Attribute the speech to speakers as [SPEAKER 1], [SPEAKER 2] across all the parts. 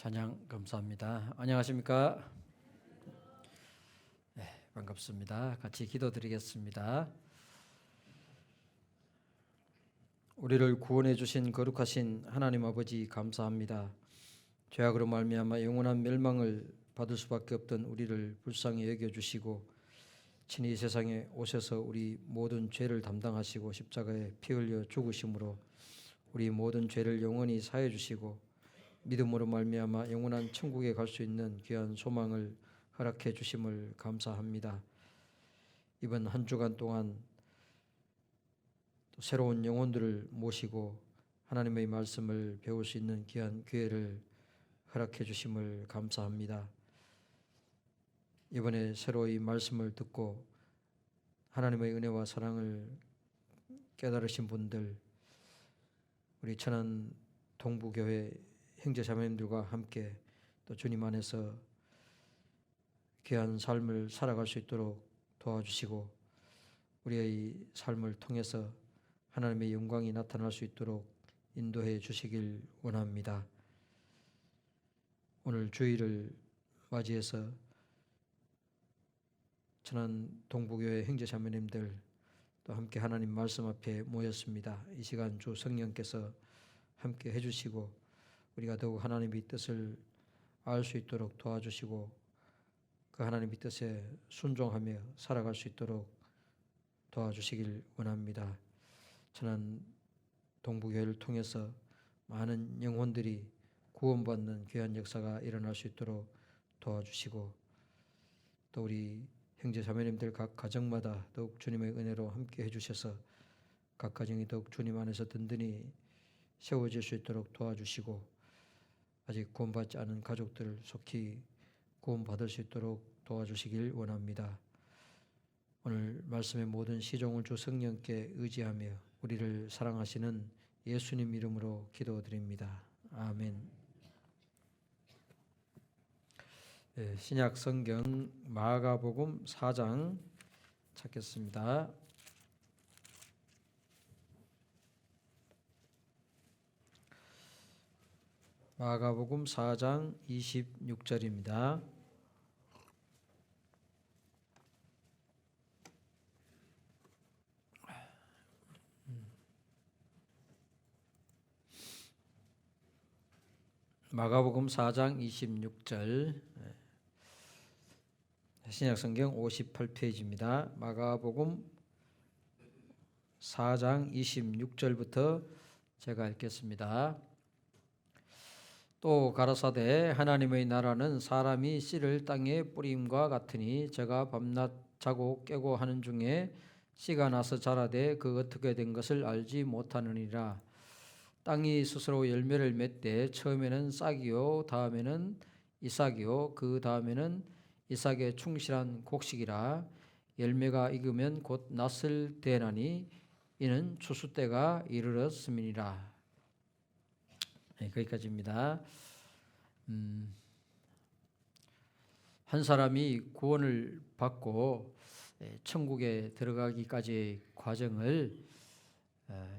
[SPEAKER 1] 찬양 감사합니다. 안녕하십니까? 네, 반갑습니다. 같이 기도드리겠습니다. 우리를 구원해 주신 거룩하신 하나님 아버지 감사합니다. 죄악으로 말미암아 영원한 멸망을 받을 수밖에 없던 우리를 불쌍히 여겨 주시고 친히 이 세상에 오셔서 우리 모든 죄를 담당하시고 십자가에 피 흘려 죽으심으로 우리 모든 죄를 영원히 사해 주시고 믿음으로 말미암아 영원한 천국에 갈 수 있는 귀한 소망을 허락해 주심을 감사합니다. 이번 한 주간 동안 또 새로운 영혼들을 모시고 하나님의 말씀을 배울 수 있는 귀한 기회를 허락해 주심을 감사합니다. 이번에 새로 이 말씀을 듣고 하나님의 은혜와 사랑을 깨달으신 분들, 우리 천안 동부교회 형제자매님들과 함께 또 주님 안에서 귀한 삶을 살아갈 수 있도록 도와주시고 우리의 삶을 통해서 하나님의 영광이 나타날 수 있도록 인도해 주시길 원합니다. 오늘 주일을 맞이해서 천안 동부교회 형제자매님들 또 함께 하나님 말씀 앞에 모였습니다. 이 시간 주 성령께서 함께 해주시고 우리가 더욱 하나님의 뜻을 알 수 있도록 도와주시고 그 하나님의 뜻에 순종하며 살아갈 수 있도록 도와주시길 원합니다. 천안 동부교회를 통해서 많은 영혼들이 구원받는 귀한 역사가 일어날 수 있도록 도와주시고 또 우리 형제 자매님들 각 가정마다 더욱 주님의 은혜로 함께 해주셔서 각 가정이 더욱 주님 안에서 든든히 세워질 수 있도록 도와주시고 아직 구원받지 않은 가족들을 속히 구원받을 수 있도록 도와주시길 원합니다. 오늘 말씀의 모든 시종을 주 성령께 의지하며 우리를 사랑하시는 예수님 이름으로 기도드립니다. 아멘. 네, 신약 성경 마가복음 4장 찾겠습니다. 마가복음 4장 26절입니다. 마가복음 4장 26절 신약성경 58페이지입니다. 마가복음 4장 26절부터 제가 읽겠습니다. 또 가라사대 하나님의 나라는 사람이 씨를 땅에 뿌림과 같으니 저가 밤낮 자고 깨고 하는 중에 씨가 나서 자라되 그 어떻게 된 것을 알지 못하느니라. 땅이 스스로 열매를 맺되 처음에는 싹이요 다음에는 이삭이요 그 다음에는 이삭에 충실한 곡식이라. 열매가 익으면 곧 낫을 대나니 이는 추수 때가 이르렀음이니라. 네, 거기까지입니다. 한 사람이 구원을 받고 천국에 들어가기까지의 과정을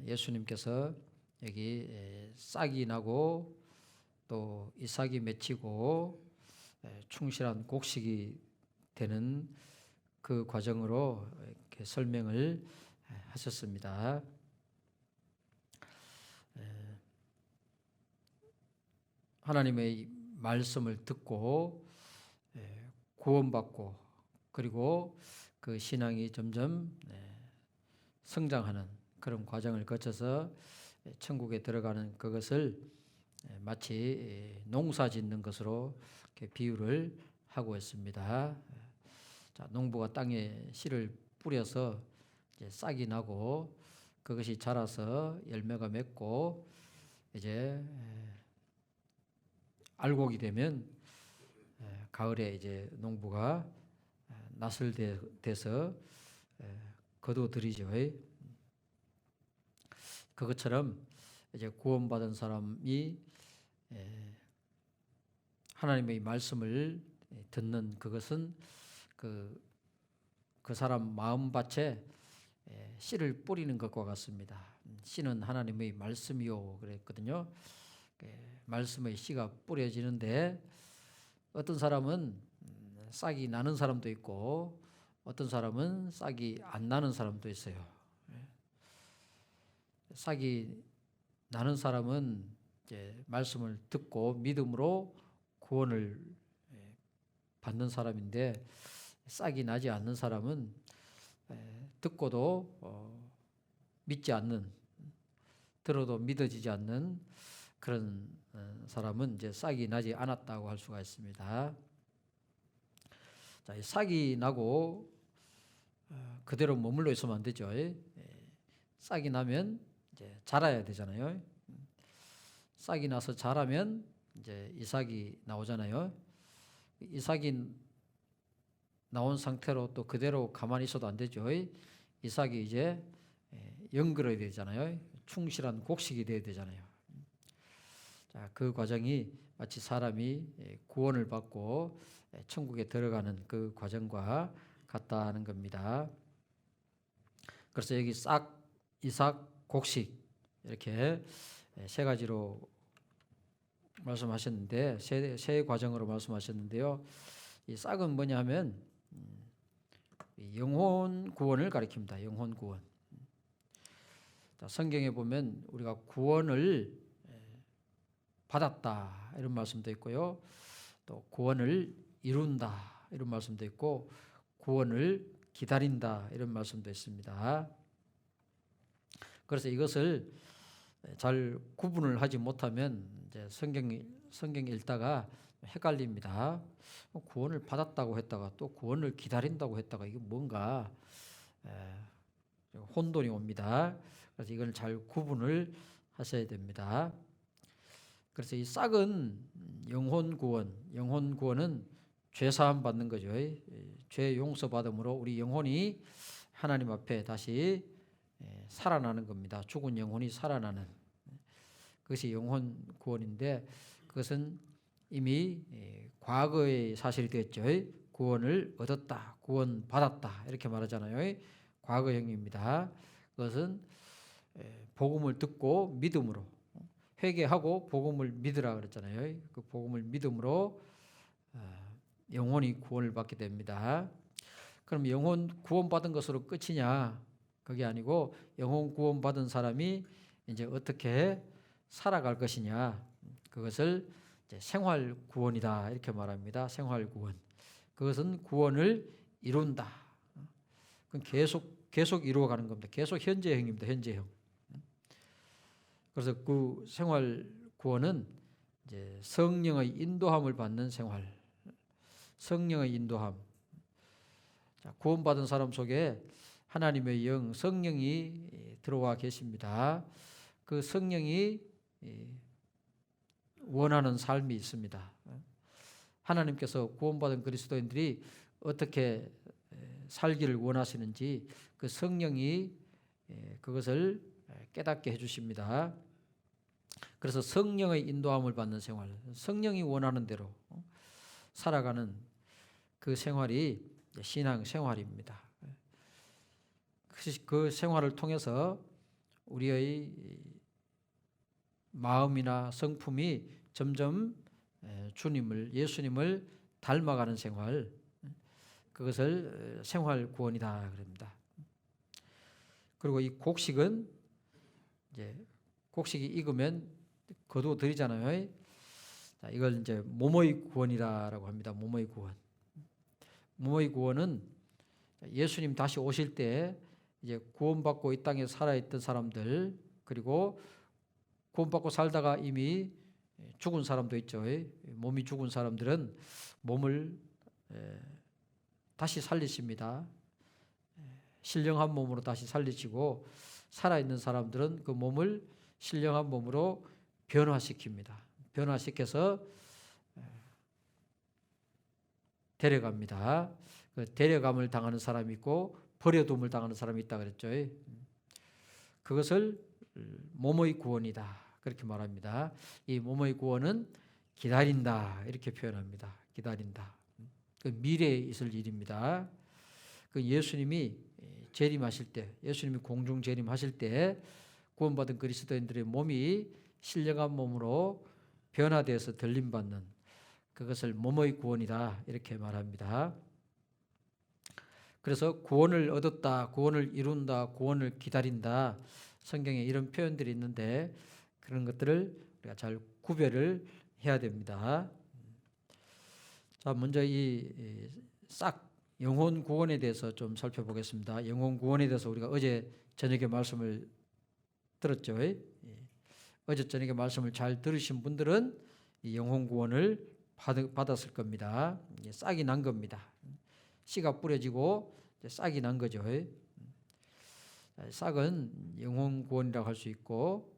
[SPEAKER 1] 예수님께서 여기 싹이 나고 또 이삭이 맺히고 충실한 곡식이 되는 그 과정으로 이렇게 설명을 하셨습니다. 하나님의 말씀을 듣고 구원받고 그리고 그 신앙이 점점 성장하는 그런 과정을 거쳐서 천국에 들어가는 그것을 마치 농사 짓는 것으로 이렇게 비유를 하고 있습니다. 자, 농부가 땅에 씨를 뿌려서 이제 싹이 나고 그것이 자라서 열매가 맺고 이제 알곡이 되면 가을에 이제 농부가 낫을 대서 거두어들이죠. 그것처럼 이제 구원받은 사람이 하나님의 말씀을 듣는 그것은 그 사람 마음밭에 씨를 뿌리는 것과 같습니다. 씨는 하나님의 말씀이요 그랬거든요. 말씀의 씨가 뿌려지는데 어떤 사람은 싹이 나는 사람도 있고 어떤 사람은 싹이 안 나는 사람도 있어요. 싹이 나는 사람은 이제 말씀을 듣고 믿음으로 구원을 받는 사람인데, 싹이 나지 않는 사람은 듣고도 믿지 않는, 들어도 믿어지지 않는 그런 사람은 이제 싹이 나지 않았다고 할 수가 있습니다. 자, 싹이 나고 그대로 머물러 있으면 안 되죠. 싹이 나면 이제 자라야 되잖아요. 싹이 나서 자라면 이제 이삭이 나오잖아요. 이삭이 나온 상태로 또 그대로 가만히 있어도 안 되죠. 이삭이 이제 연결해야 되잖아요. 충실한 곡식이 돼야 되잖아요. 자, 그 과정이 마치 사람이 구원을 받고 천국에 들어가는 그 과정과 같다는 겁니다. 그래서 여기 싹, 이삭, 곡식 이렇게 세 가지로 말씀하셨는데, 세 과정으로 말씀하셨는데요. 이 싹은 뭐냐 하면 영혼 구원을 가리킵니다. 영혼 구원. 성경에 보면 우리가 구원을 받았다 이런 말씀도 있고요. 또 구원을 이룬다 이런 말씀도 있고 구원을 기다린다 이런 말씀도 있습니다. 그래서 이것을 잘 구분을 하지 못하면 이제 성경 읽다가 헷갈립니다. 구원을 받았다고 했다가 또 구원을 기다린다고 했다가 이게 뭔가 혼돈이 옵니다. 그래서 이걸 잘 구분을 하셔야 됩니다. 그래서 이 싹은 영혼 구원은 죄 사함 받는 거죠. 죄 용서 받음으로 우리 영혼이 하나님 앞에 다시 살아나는 겁니다. 죽은 영혼이 살아나는 그것이 영혼 구원인데, 그것은 이미 과거의 사실이 됐죠. 구원을 얻었다, 구원 받았다 이렇게 말하잖아요. 과거형입니다. 그것은 복음을 듣고 믿음으로 회개하고 복음을 믿으라 그랬잖아요. 그 복음을 믿음으로 영혼이 구원을 받게 됩니다. 그럼 영혼 구원받은 것으로 끝이냐? 그게 아니고 영혼 구원받은 사람이 이제 어떻게 살아갈 것이냐? 그것을 이제 생활 구원이다 이렇게 말합니다. 생활 구원. 그것은 구원을 이룬다. 그건 계속 이루어가는 겁니다. 계속 현재형입니다. 현재형. 그래서 그 생활 구원은 이제 성령의 인도함을 받는 생활. 성령의 인도함. 자, 구원받은 사람 속에 하나님의 영, 성령이 들어와 계십니다. 그 성령이 원하는 삶이 있습니다. 하나님께서 구원받은 그리스도인들이 어떻게 살기를 원하시는지 그 성령이 그것을 깨닫게 해주십니다. 그래서 성령의 인도함을 받는 생활, 성령이 원하는 대로 살아가는 그 생활이 신앙 생활입니다. 그 생활을 통해서 우리의 마음이나 성품이 점점 예수님을 닮아가는 생활, 그것을 생활 구원이다 그럽니다. 그리고 이 곡식은 이제 곡식이 익으면 거두어들이잖아요. 이걸 이제 몸의 구원이라고 합니다. 몸의 구원. 몸의 구원은 예수님 다시 오실 때 이제 구원받고 이 땅에 살아있던 사람들, 그리고 구원받고 살다가 이미 죽은 사람도 있죠. 몸이 죽은 사람들은 몸을 다시 살리십니다. 신령한 몸으로 다시 살리시고, 살아있는 사람들은 그 몸을 신령한 몸으로 변화시킵니다. 변화시켜서 데려갑니다. 그 데려감을 당하는 사람이 있고 버려둠을 당하는 사람이 있다 그랬죠. 그것을 몸의 구원이다 그렇게 말합니다. 이 몸의 구원은 기다린다 이렇게 표현합니다. 기다린다. 그 미래에 있을 일입니다. 그 예수님이 재림하실 때, 예수님이 공중 재림하실 때 구원받은 그리스도인들의 몸이 신령한 몸으로 변화되어서 들림받는 그것을 몸의 구원이다 이렇게 말합니다. 그래서 구원을 얻었다, 구원을 이룬다, 구원을 기다린다, 성경에 이런 표현들이 있는데 그런 것들을 우리가 잘 구별을 해야 됩니다. 자, 먼저 이 싹 영혼 구원에 대해서 좀 살펴보겠습니다. 영혼 구원에 대해서 우리가 어제 저녁에 말씀을 들었죠. 어제 저녁에 말씀을 잘 들으신 분들은 이 영혼 구원을 받았을 겁니다. 싹이 난 겁니다. 씨가 뿌려지고 싹이 난 거죠. 싹은 영혼 구원이라고 할 수 있고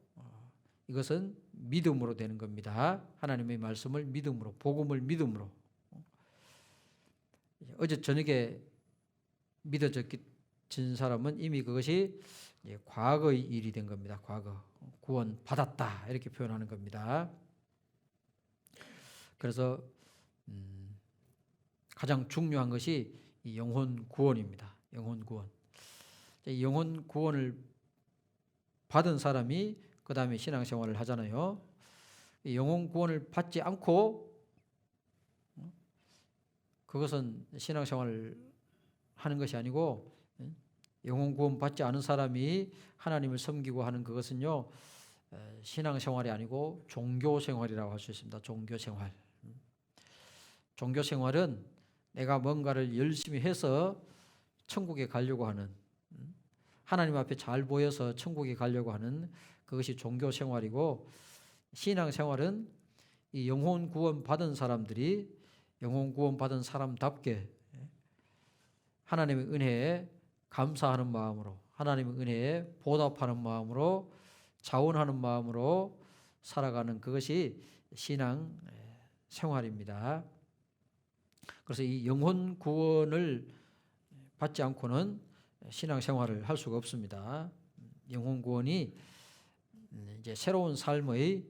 [SPEAKER 1] 이것은 믿음으로 되는 겁니다. 하나님의 말씀을 믿음으로, 복음을 믿음으로. 어제 저녁에 믿어진 사람은 이미 그것이 과거의 일이 된 겁니다. 과거. 구원 받았다 이렇게 표현하는 겁니다. 그래서 가장 중요한 것이 이 영혼 구원입니다. 영혼 구원. 영혼 구원을 받은 사람이 그 다음에 신앙생활을 하잖아요. 영혼 구원을 받지 않고 그것은 신앙생활을 하는 것이 아니고 영혼 구원 받지 않은 사람이 하나님을 섬기고 하는 그것은요 신앙생활이 아니고 종교생활이라고 할 수 있습니다. 종교생활. 종교생활은 내가 뭔가를 열심히 해서 천국에 가려고 하는, 하나님 앞에 잘 보여서 천국에 가려고 하는 그것이 종교생활이고, 신앙생활은 이 영혼 구원 받은 사람들이 영혼 구원 받은 사람답게 하나님의 은혜에 감사하는 마음으로, 하나님의 은혜에 보답하는 마음으로, 자원하는 마음으로 살아가는 그것이 신앙 생활입니다. 그래서 이 영혼 구원을 받지 않고는 신앙 생활을 할 수가 없습니다. 영혼 구원이 이제 새로운 삶의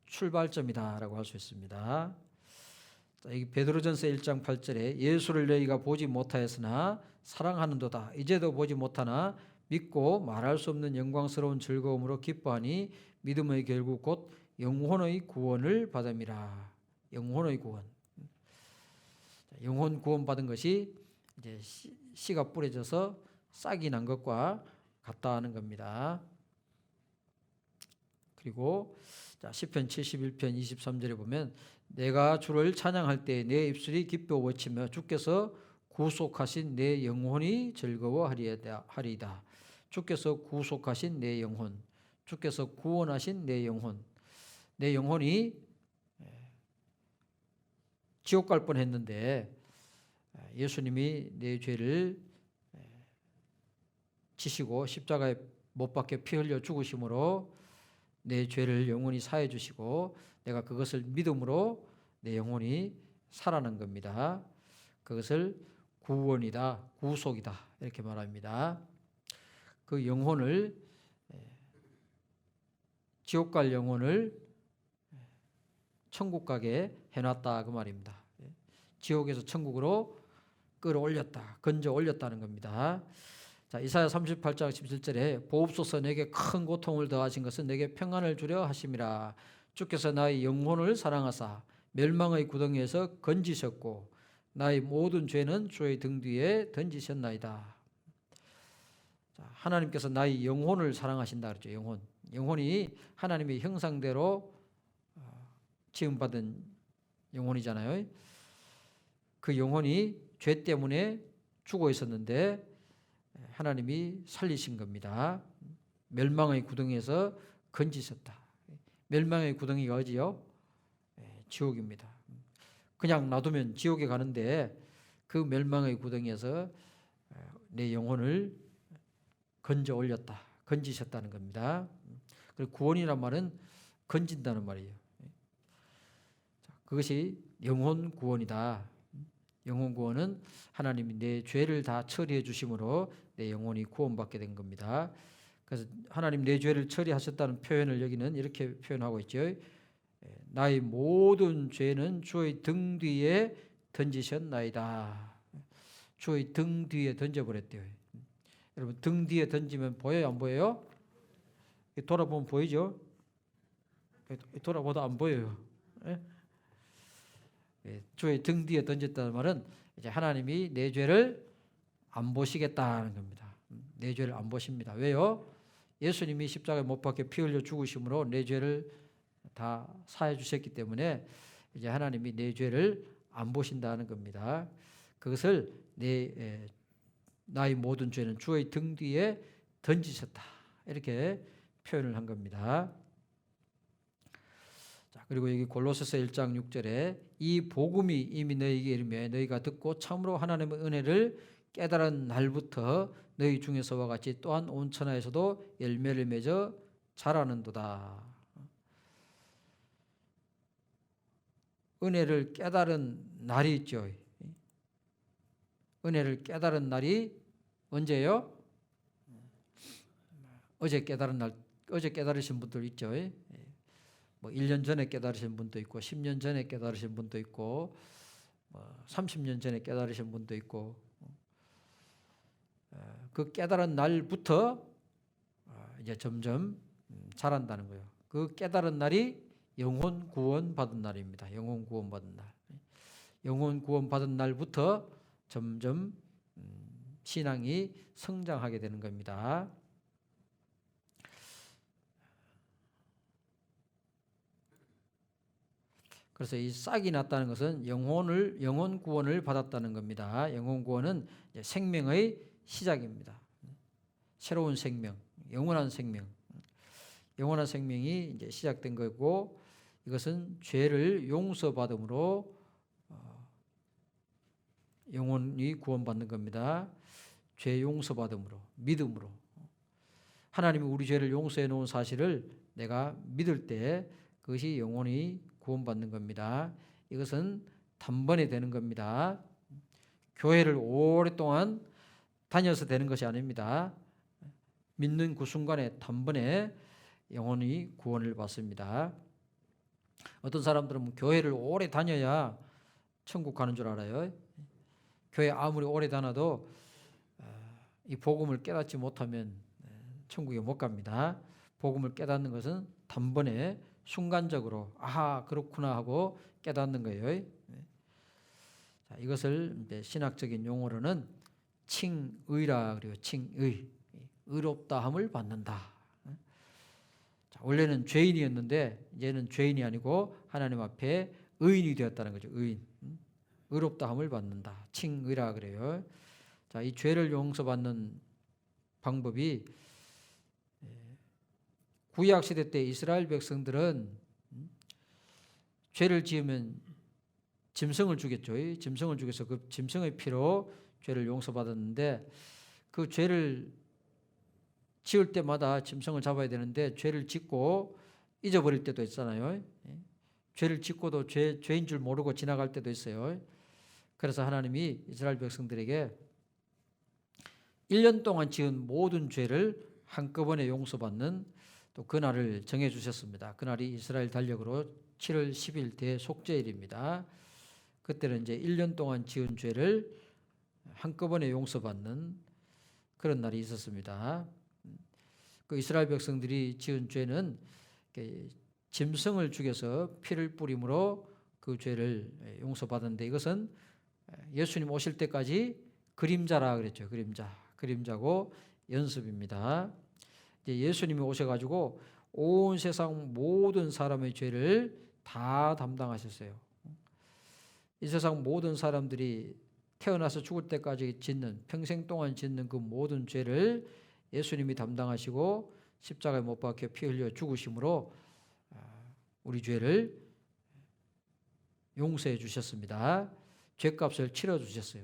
[SPEAKER 1] 출발점이다라고 할 수 있습니다. 여기 베드로전서 1장 8절에 예수를 너희가 보지 못하였으나 사랑하는도다. 이제도 보지 못하나 믿고 말할 수 없는 영광스러운 즐거움으로 기뻐하니 믿음의 결국 곧 영혼의 구원을 받음이라. 영혼의 구원. 영혼 구원 받은 것이 이제 씨가 뿌려져서 싹이 난 것과 같다는 겁니다. 그리고 시편 71편 23절에 보면 내가 주를 찬양할 때 내 입술이 기뻐 외치며 주께서 구속하신 내 영혼이 즐거워하리이다. 주께서 구속하신 내 영혼, 주께서 구원하신 내 영혼, 내 영혼이 지옥 갈 뻔했는데 예수님이 내 죄를 지시고 십자가에 못 박혀 피 흘려 죽으심으로 내 죄를 영원히 사해 주시고 내가 그것을 믿음으로 내 영혼이 살아난 겁니다. 그것을 구원이다, 구속이다 이렇게 말합니다. 그 영혼을 지옥 갈 영혼을 천국 가게 해놨다 그 말입니다. 지옥에서 천국으로 끌어올렸다, 건져 올렸다는 겁니다. 자, 이사야 38장 17절에 보옵소서 내게 큰 고통을 더하신 것은 내게 평안을 주려 하심이라. 주께서 나의 영혼을 사랑하사 멸망의 구덩이에서 건지셨고 나의 모든 죄는 주의 등 뒤에 던지셨나이다. 자, 하나님께서 나의 영혼을 사랑하신다 그랬죠. 영혼이 하나님의 형상대로 지음받은 영혼이잖아요. 그 영혼이 죄 때문에 죽어 있었는데 하나님이 살리신 겁니다. 멸망의 구덩이에서 건지셨다. 멸망의 구덩이가 어디요? 지옥입니다. 그냥 놔두면 지옥에 가는데 그 멸망의 구덩이에서 내 영혼을 건져 올렸다. 건지셨다는 겁니다. 그리고 구원이란 말은 건진다는 말이에요. 그것이 영혼 구원이다. 영혼 구원은 하나님이 내 죄를 다 처리해 주심으로 내 영혼이 구원받게 된 겁니다. 그래서 하나님 내 죄를 처리하셨다는 표현을 여기는 이렇게 표현하고 있죠. 나의 모든 죄는 주의 등 뒤에 던지셨나이다. 주의 등 뒤에 던져버렸대요. 여러분 등 뒤에 던지면 보여요 안 보여요? 돌아보면 보이죠? 돌아보다 안 보여요. 예? 주의 등 뒤에 던졌다는 말은 이제 하나님이 내 죄를 안 보시겠다는 겁니다. 내 죄를 안 보십니다. 왜요? 예수님이 십자가에 못 박혀 피 흘려 죽으심으로 내 죄를 다 사해 주셨기 때문에 이제 하나님이 내 죄를 안 보신다는 겁니다. 그것을 나의 모든 죄는 주의 등 뒤에 던지셨다. 이렇게 표현을 한 겁니다. 자, 그리고 여기 골로새서 1장 6절에 이 복음이 이미 너희에게 이르며 너희가 듣고 참으로 하나님의 은혜를 깨달은 날부터 너희 중에서와 같이 또한 온 천하에서도 열매를 맺어 자라는도다. 은혜를 깨달은 날이 있죠. 은혜를 깨달은 날이 언제요? 어제 깨달은 날, 어제 깨달으신 분들 있죠. 뭐 1년 전에 깨달으신 분도 있고 10년 전에 깨달으신 분도 있고 30년 전에 깨달으신 분도 있고 그 깨달은 날부터 이제 점점 자란다는 거예요. 그 깨달은 날이 영혼 구원 받은 날입니다. 영혼 구원 받은 날. 영혼 구원 받은 날부터 점점 신앙이 성장하게 되는 겁니다. 그래서 이 싹이 났다는 것은 영혼 구원을 받았다는 겁니다. 영혼 구원은 이제 생명의 시작입니다. 새로운 생명, 영원한 생명, 영원한 생명이 이제 시작된 거고 이것은 죄를 용서받음으로 영혼이 구원받는 겁니다. 죄 용서받음으로, 믿음으로. 하나님이 우리 죄를 용서해 놓은 사실을 내가 믿을 때 그것이 영혼이 구원받는 겁니다. 이것은 단번에 되는 겁니다. 교회를 오랫동안 다녀서 되는 것이 아닙니다. 믿는 그 순간에 단번에 영혼이 구원을 받습니다. 어떤 사람들은 교회를 오래 다녀야 천국 가는 줄 알아요. 교회 아무리 오래 다녀도 이 복음을 깨닫지 못하면 천국에 못 갑니다. 복음을 깨닫는 것은 단번에 순간적으로 아하 그렇구나 하고 깨닫는 거예요. 자, 이것을 이제 신학적인 용어로는 칭의라 그래요. 칭의, 의롭다함을 받는다. 자, 원래는 죄인이었는데 이제는 죄인이 아니고 하나님 앞에 의인이 되었다는 거죠. 의인, 의롭다함을 받는다. 칭의라 그래요. 자, 이 죄를 용서받는 방법이 구약 시대 때 이스라엘 백성들은 죄를 지으면 짐승을 죽였죠. 짐승을 죽여서 그 짐승의 피로 죄를 용서받았는데 그 죄를 지을 때마다 짐승을 잡아야 되는데 죄를 짓고 잊어버릴 때도 있잖아요. 죄를 짓고도 죄인 줄 모르고 지나갈 때도 있어요. 그래서 하나님이 이스라엘 백성들에게 1년 동안 지은 모든 죄를 한꺼번에 용서받는 또 그날을 정해 주셨습니다. 그날이 이스라엘 달력으로 7월 10일 대속죄일입니다. 그때는 이제 1년 동안 지은 죄를 한꺼번에 용서받는 그런 날이 있었습니다. 그 이스라엘 백성들이 지은 죄는 짐승을 죽여서 피를 뿌림으로 그 죄를 용서받았는데 이것은 예수님 오실 때까지 그림자라 그랬죠. 그림자고 연습입니다. 이제 예수님이 오셔가지고 온 세상 모든 사람의 죄를 다 담당하셨어요. 이 세상 모든 사람들이 태어나서 죽을 때까지 짓는 평생 동안 짓는 그 모든 죄를 예수님이 담당하시고 십자가에 못 박혀 피 흘려 죽으심으로 우리 죄를 용서해 주셨습니다. 죄값을 치러 주셨어요.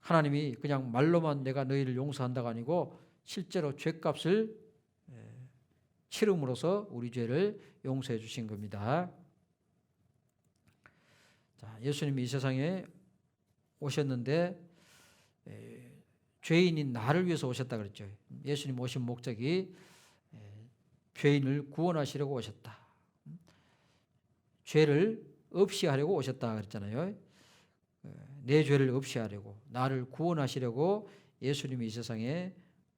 [SPEAKER 1] 하나님이 그냥 말로만 내가 너희를 용서한다가 아니고 실제로 죄값을 치름으로써 우리 죄를 용서해 주신 겁니다. 자, 예수님이 이 세상에 오셨는데 죄인인 나를 위해서 오셨다 그랬죠. 예수님 오신 목적이 죄인을 구원하시려고 오셨다. 죄를 없이 하려고 오셨다 그랬잖아요. 내 죄를 없이 하려고 나를 구원하시려고 예수님이 이 세상에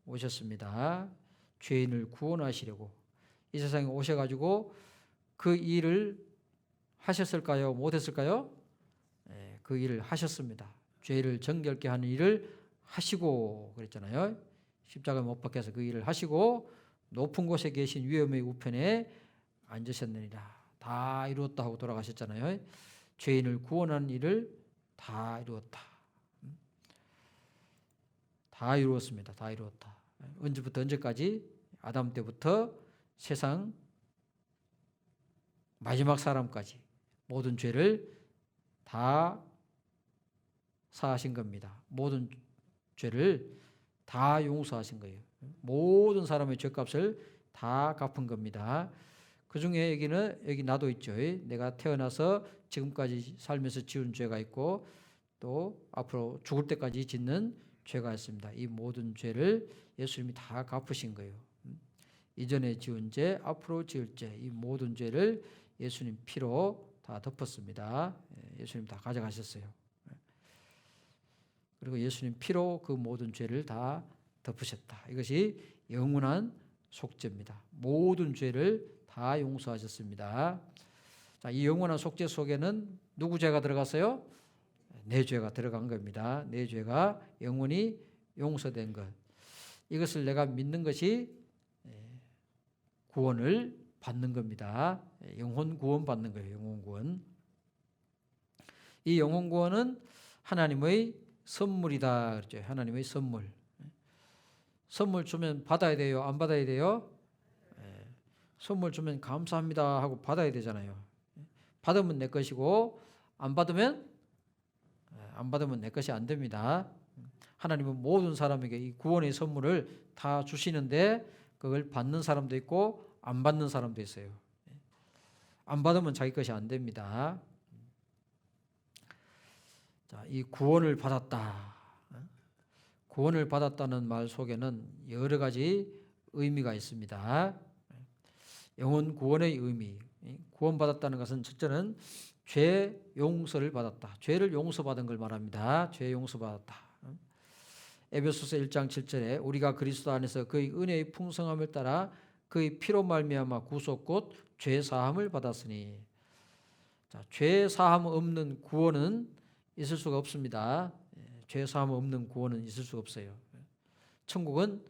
[SPEAKER 1] 오셨습니다. 죄인을 구원하시려고 이 세상에 오셔가지고 그 일을 하셨을까요? 못했을까요? 그 일을 하셨습니다. 죄를 정결케 하는 일을 하시고 그랬잖아요. 십자가 못 박혀서 그 일을 하시고 높은 곳에 계신 위엄의 우편에 앉으셨느니라. 다 이루었다 하고 돌아가셨잖아요. 죄인을 구원하는 일을 다 이루었다. 다 이루었습니다. 다 이루었다. 언제부터 언제까지? 아담 때부터 세상 마지막 사람까지 모든 죄를 다 사하신 겁니다. 모든 죄를 다 용서하신 거예요. 모든 사람의 죄값을 다 갚은 겁니다. 그 중에 여기 나도 있죠. 내가 태어나서 지금까지 살면서 지은 죄가 있고 또 앞으로 죽을 때까지 짓는 죄가 있습니다. 이 모든 죄를 예수님이 다 갚으신 거예요. 이전에 지은 죄, 앞으로 지을 죄, 이 모든 죄를 예수님 피로 다 덮었습니다. 예수님 다 가져가셨어요. 그리고 예수님 피로 그 모든 죄를 다 덮으셨다. 이것이 영원한 속죄입니다. 모든 죄를 다 용서하셨습니다. 자, 이 영원한 속죄 속에는 누구 죄가 들어갔어요? 내 죄가 들어간 겁니다. 내 죄가 영원히 용서된 것. 이것을 내가 믿는 것이 구원을 받는 겁니다. 영혼 구원 받는 거예요. 영혼 구원. 이 영혼 구원은 하나님의 선물이다 그랬죠. 하나님의 선물. 선물 주면 받아야 돼요? 안 받아야 돼요? 선물 주면 감사합니다 하고 받아야 되잖아요. 받으면 내 것이고 안 받으면 내 것이 안 됩니다. 하나님은 모든 사람에게 이 구원의 선물을 다 주시는데 그걸 받는 사람도 있고 안 받는 사람도 있어요. 안 받으면 자기 것이 안 됩니다. 자, 이 구원을 받았다. 구원을 받았다는 말 속에는 여러 가지 의미가 있습니다. 영혼 구원의 의미. 구원받았다는 것은 첫째는 죄 용서를 받았다. 죄를 용서받은 걸 말합니다. 죄 용서받았다. 에베소서 1장 7절에 우리가 그리스도 안에서 그의 은혜의 풍성함을 따라 그의 피로 말미암아 구속 곧 죄 사함을 받았으니. 자, 죄 사함 없는 구원은 있을 수가 없습니다. 죄 사함 없는 구원은 있을 수가 없어요. 천국은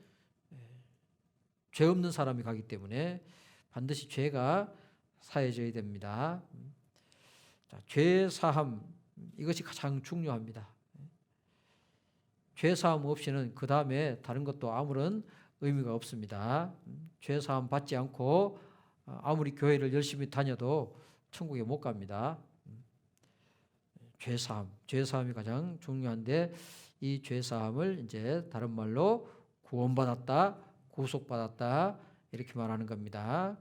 [SPEAKER 1] 죄 없는 사람이 가기 때문에 반드시 죄가 사해져야 됩니다. 자, 죄 사함 이것이 가장 중요합니다. 죄 사함 없이는 그 다음에 다른 것도 아무런 의미가 없습니다. 죄 사함 받지 않고 아무리 교회를 열심히 다녀도 천국에 못 갑니다. 죄 사함이 가장 중요한데 이 죄 사함을 이제 다른 말로 구원받았다, 구속받았다 이렇게 말하는 겁니다.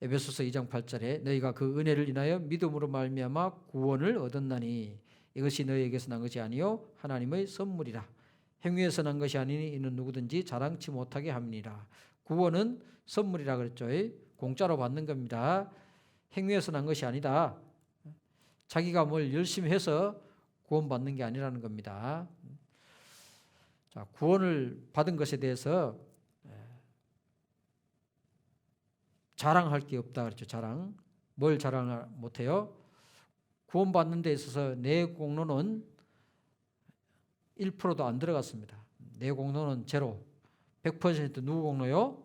[SPEAKER 1] 에베소서 2장 8절에 너희가 그 은혜를 인하여 믿음으로 말미암아 구원을 얻었나니 이것이 너희에게서 난 것이 아니요 하나님의 선물이라. 행위에서 난 것이 아니니 이는 누구든지 자랑치 못하게 함이니라. 구원은 선물이라 그랬죠. 공짜로 받는 겁니다. 행위에서 난 것이 아니다. 자기가 뭘 열심히 해서 구원받는 게 아니라는 겁니다. 자, 구원을 받은 것에 대해서 자랑할 게 없다 그랬죠. 자랑. 뭘 자랑을 못해요? 구원받는 데 있어서 내 공로는 1%도 안 들어갔습니다. 내 공로는 제로. 100% 누구 공로요?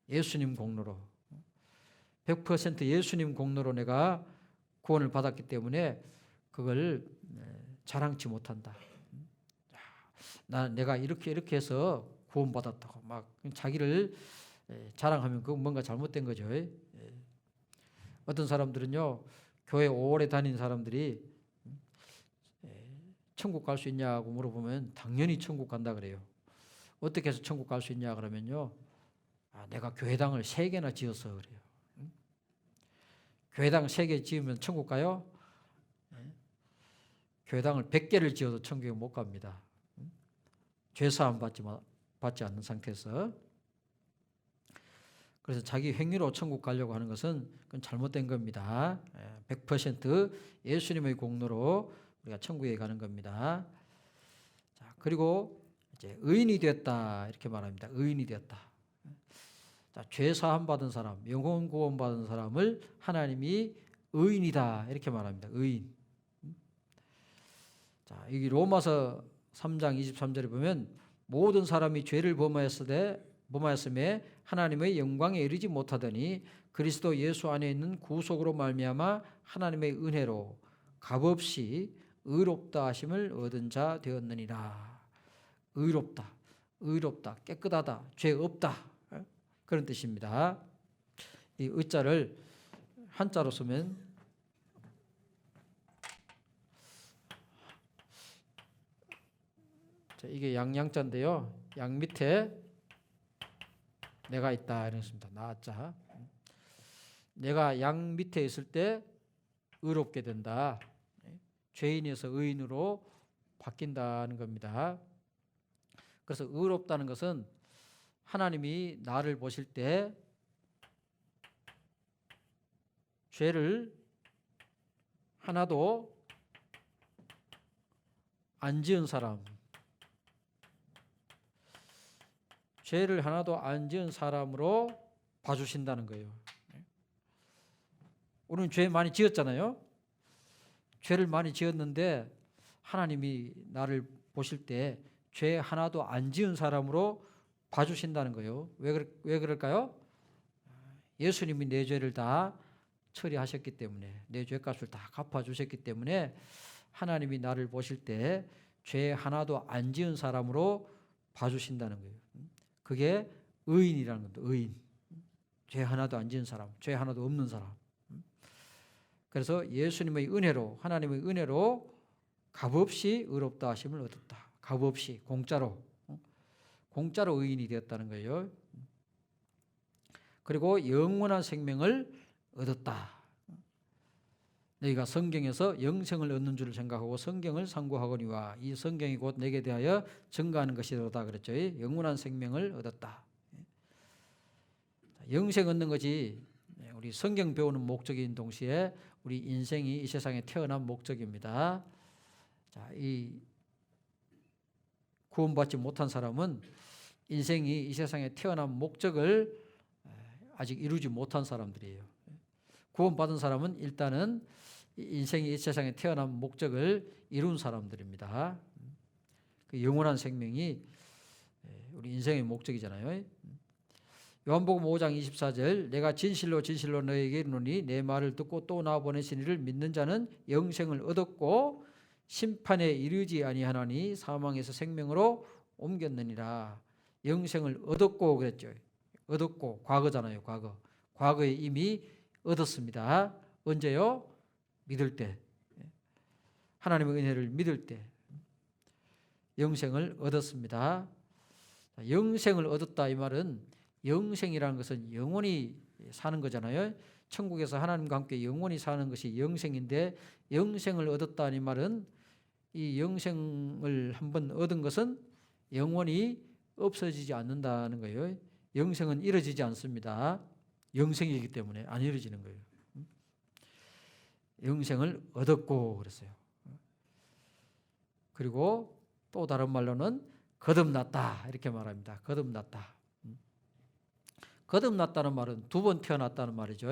[SPEAKER 1] 예수님 공로로. 100% 예수님 공로로 내가 구원을 받았기 때문에 그걸 자랑치 못한다. 내가 이렇게 해서 구원받았다고 막 자기를 자랑하면 그건 뭔가 잘못된 거죠. 어떤 사람들은요, 교회 오래 다닌 사람들이 천국 갈 수 있냐고 물어보면 당연히 천국 간다 그래요. 어떻게 해서 천국 갈 수 있냐 그러면요, 내가 교회당을 3개나 지어서 그래요. 교회당 3개 지으면 천국 가요? 교회당을 100개를 지어도 천국에 못 갑니다. 죄사함 받지 않는 상태에서. 그래서 자기 행위로 천국 가려고 하는 것은 그건 잘못된 겁니다. 100% 예수님의 공로로 우리가 천국에 가는 겁니다. 자, 그리고 이제 의인이 되었다 이렇게 말합니다. 의인이 되었다. 자, 죄 사함 받은 사람, 영혼 구원 받은 사람을 하나님이 의인이다 이렇게 말합니다. 의인. 자, 여기 로마서 3장 23절에 보면 모든 사람이 죄를 범하였음에 하나님의 영광에 이르지 못하더니 그리스도 예수 안에 있는 구속으로 말미암아 하나님의 은혜로 값없이 의롭다 하심을 얻은 자 되었느니라. 의롭다, 의롭다, 깨끗하다, 죄 없다 그런 뜻입니다. 이 의자를 한자로 쓰면 이게 양양자인데요. 양 밑에 내가 있다 이런 것입니다. 나자. 내가 양 밑에 있을 때 의롭게 된다. 죄인에서 의인으로 바뀐다는 겁니다. 그래서 의롭다는 것은 하나님이 나를 보실 때 죄를 하나도 안 지은 사람, 죄를 하나도 안 지은 사람으로 봐주신다는 거예요. 우리는 죄 많이 지었잖아요. 죄를 많이 지었는데 하나님이 나를 보실 때 죄 하나도 안 지은 사람으로 봐주신다는 거예요. 왜 그럴까요? 예수님이 내 죄를 다 처리하셨기 때문에, 내 죄값을 다 갚아주셨기 때문에 하나님이 나를 보실 때 죄 하나도 안 지은 사람으로 봐주신다는 거예요. 그게 의인이라는 겁니다. 의인. 죄 하나도 안 지은 사람, 죄 하나도 없는 사람. 그래서 예수님의 은혜로, 하나님의 은혜로 값없이 의롭다 하심을 얻었다. 값없이, 공짜로 의인이 되었다는 거예요. 그리고 영원한 생명을 얻었다. 너희가 성경에서 영생을 얻는 줄을 생각하고 성경을 상고하거니와 이 성경이 곧 내게 대하여 증거하는 것이로다 그랬죠. 영원한 생명을 얻었다. 영생 얻는 것이 우리 성경 배우는 목적인 동시에 우리 인생이 이 세상에 태어난 목적입니다. 자, 이 구원받지 못한 사람은 인생이 이 세상에 태어난 목적을 아직 이루지 못한 사람들이에요. 구원받은 사람은 일단은 인생이 이 세상에 태어난 목적을 이룬 사람들입니다. 그 영원한 생명이 우리 인생의 목적이잖아요. 요한복음 5장 24절 내가 진실로 진실로 너에게 이르노니 내 말을 듣고 또 나 보내신 이를 믿는 자는 영생을 얻었고 심판에 이르지 아니하나니 사망에서 생명으로 옮겼느니라. 영생을 얻었고 그랬죠. 얻었고 과거잖아요. 과거에 이미 얻었습니다. 언제요? 믿을 때. 하나님의 은혜를 믿을 때 영생을 얻었습니다. 영생을 얻었다 이 말은 영생이라는 것은 영원히 사는 거잖아요. 천국에서 하나님과 함께 영원히 사는 것이 영생인데 영생을 얻었다 이 말은 이 영생을 한번 얻은 것은 영원히 없어지지 않는다는 거예요. 영생은 이루어지지 않습니다. 영생이기 때문에 안 이루어지는 거예요. 영생을 얻었고 그랬어요. 그리고 또 다른 말로는 거듭났다 이렇게 말합니다. 거듭났다. 거듭났다는 말은 두 번 태어났다는 말이죠.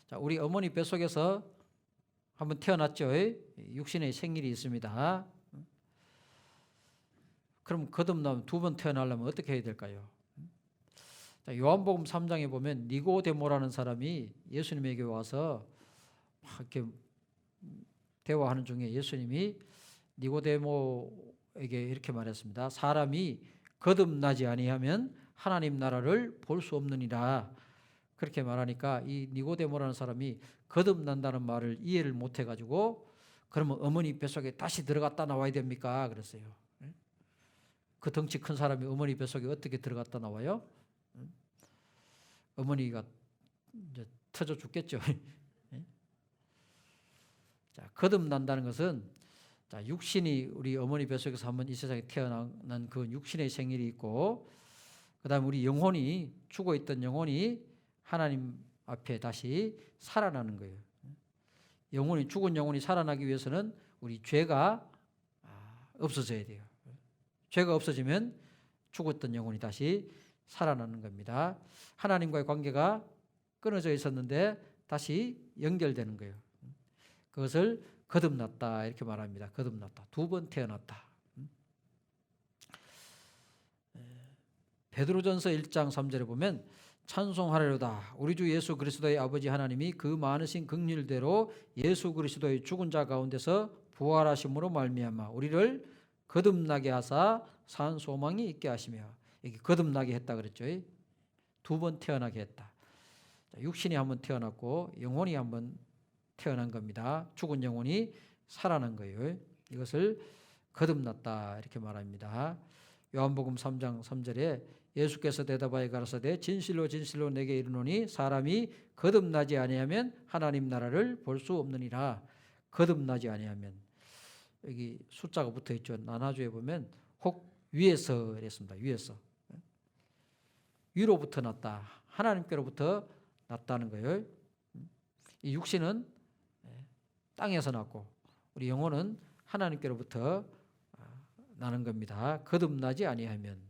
[SPEAKER 1] 자, 우리 어머니 뱃속에서 한번 태어났죠. 육신의 생일이 있습니다. 그럼 거듭나면 두 번 태어나려면 어떻게 해야 될까요? 자, 요한복음 3장에 보면 니고데모라는 사람이 예수님에게 와서 막 이렇게 대화하는 중에 예수님이 니고데모에게 이렇게 말했습니다. 사람이 거듭나지 아니하면 하나님 나라를 볼 수 없느니라. 그렇게 말하니까 이 니고데모라는 사람이 거듭난다는 말을 이해를 못 해가지고 그러면 어머니 뱃속에 다시 들어갔다 나와야 됩니까? 그랬어요. 그 덩치 큰 사람이 어머니 뱃속에 어떻게 들어갔다 나와요? 어머니가 이제 터져 죽겠죠. 자, 거듭난다는 것은 자, 육신이 우리 어머니 뱃속에서 한번 이 세상에 태어난 그 육신의 생일이 있고 그다음에 우리 영혼이 죽어있던 영혼이 하나님 앞에 다시 살아나는 거예요. 죽은 영혼이 살아나기 위해서는 우리 죄가 없어져야 돼요. 죄가 없어지면 죽었던 영혼이 다시 살아나는 겁니다. 하나님과의 관계가 끊어져 있었는데 다시 연결되는 거예요. 그것을 거듭났다 이렇게 말합니다. 거듭났다. 2번 태어났다. 베드로전서 1장 3절에 보면 찬송하리로다. 우리 주 예수 그리스도의 아버지 하나님이 그 많으신 긍휼대로 예수 그리스도의 죽은 자 가운데서 부활하심으로 말미암아 우리를 거듭나게 하사 산 소망이 있게 하시며, 여기 거듭나게 했다 그랬죠. 2번 태어나게 했다. 육신이 한번 태어났고 영혼이 한번 태어난 겁니다. 죽은 영혼이 살아난 거예요. 이것을 거듭났다 이렇게 말합니다. 요한복음 3장 3절에 예수께서 대답하여 가라사대 진실로 진실로 내게 이르노니 사람이 거듭나지 아니하면 하나님 나라를 볼 수 없느니라. 거듭나지 아니하면, 여기 숫자가 붙어 있죠. 나나주에 보면 혹 위에서 이랬습니다. 위에서, 위로부터 났다. 하나님께로부터 났다는 거예요. 이 육신은 땅에서 났고 우리 영혼은 하나님께로부터 나는 겁니다. 거듭나지 아니하면,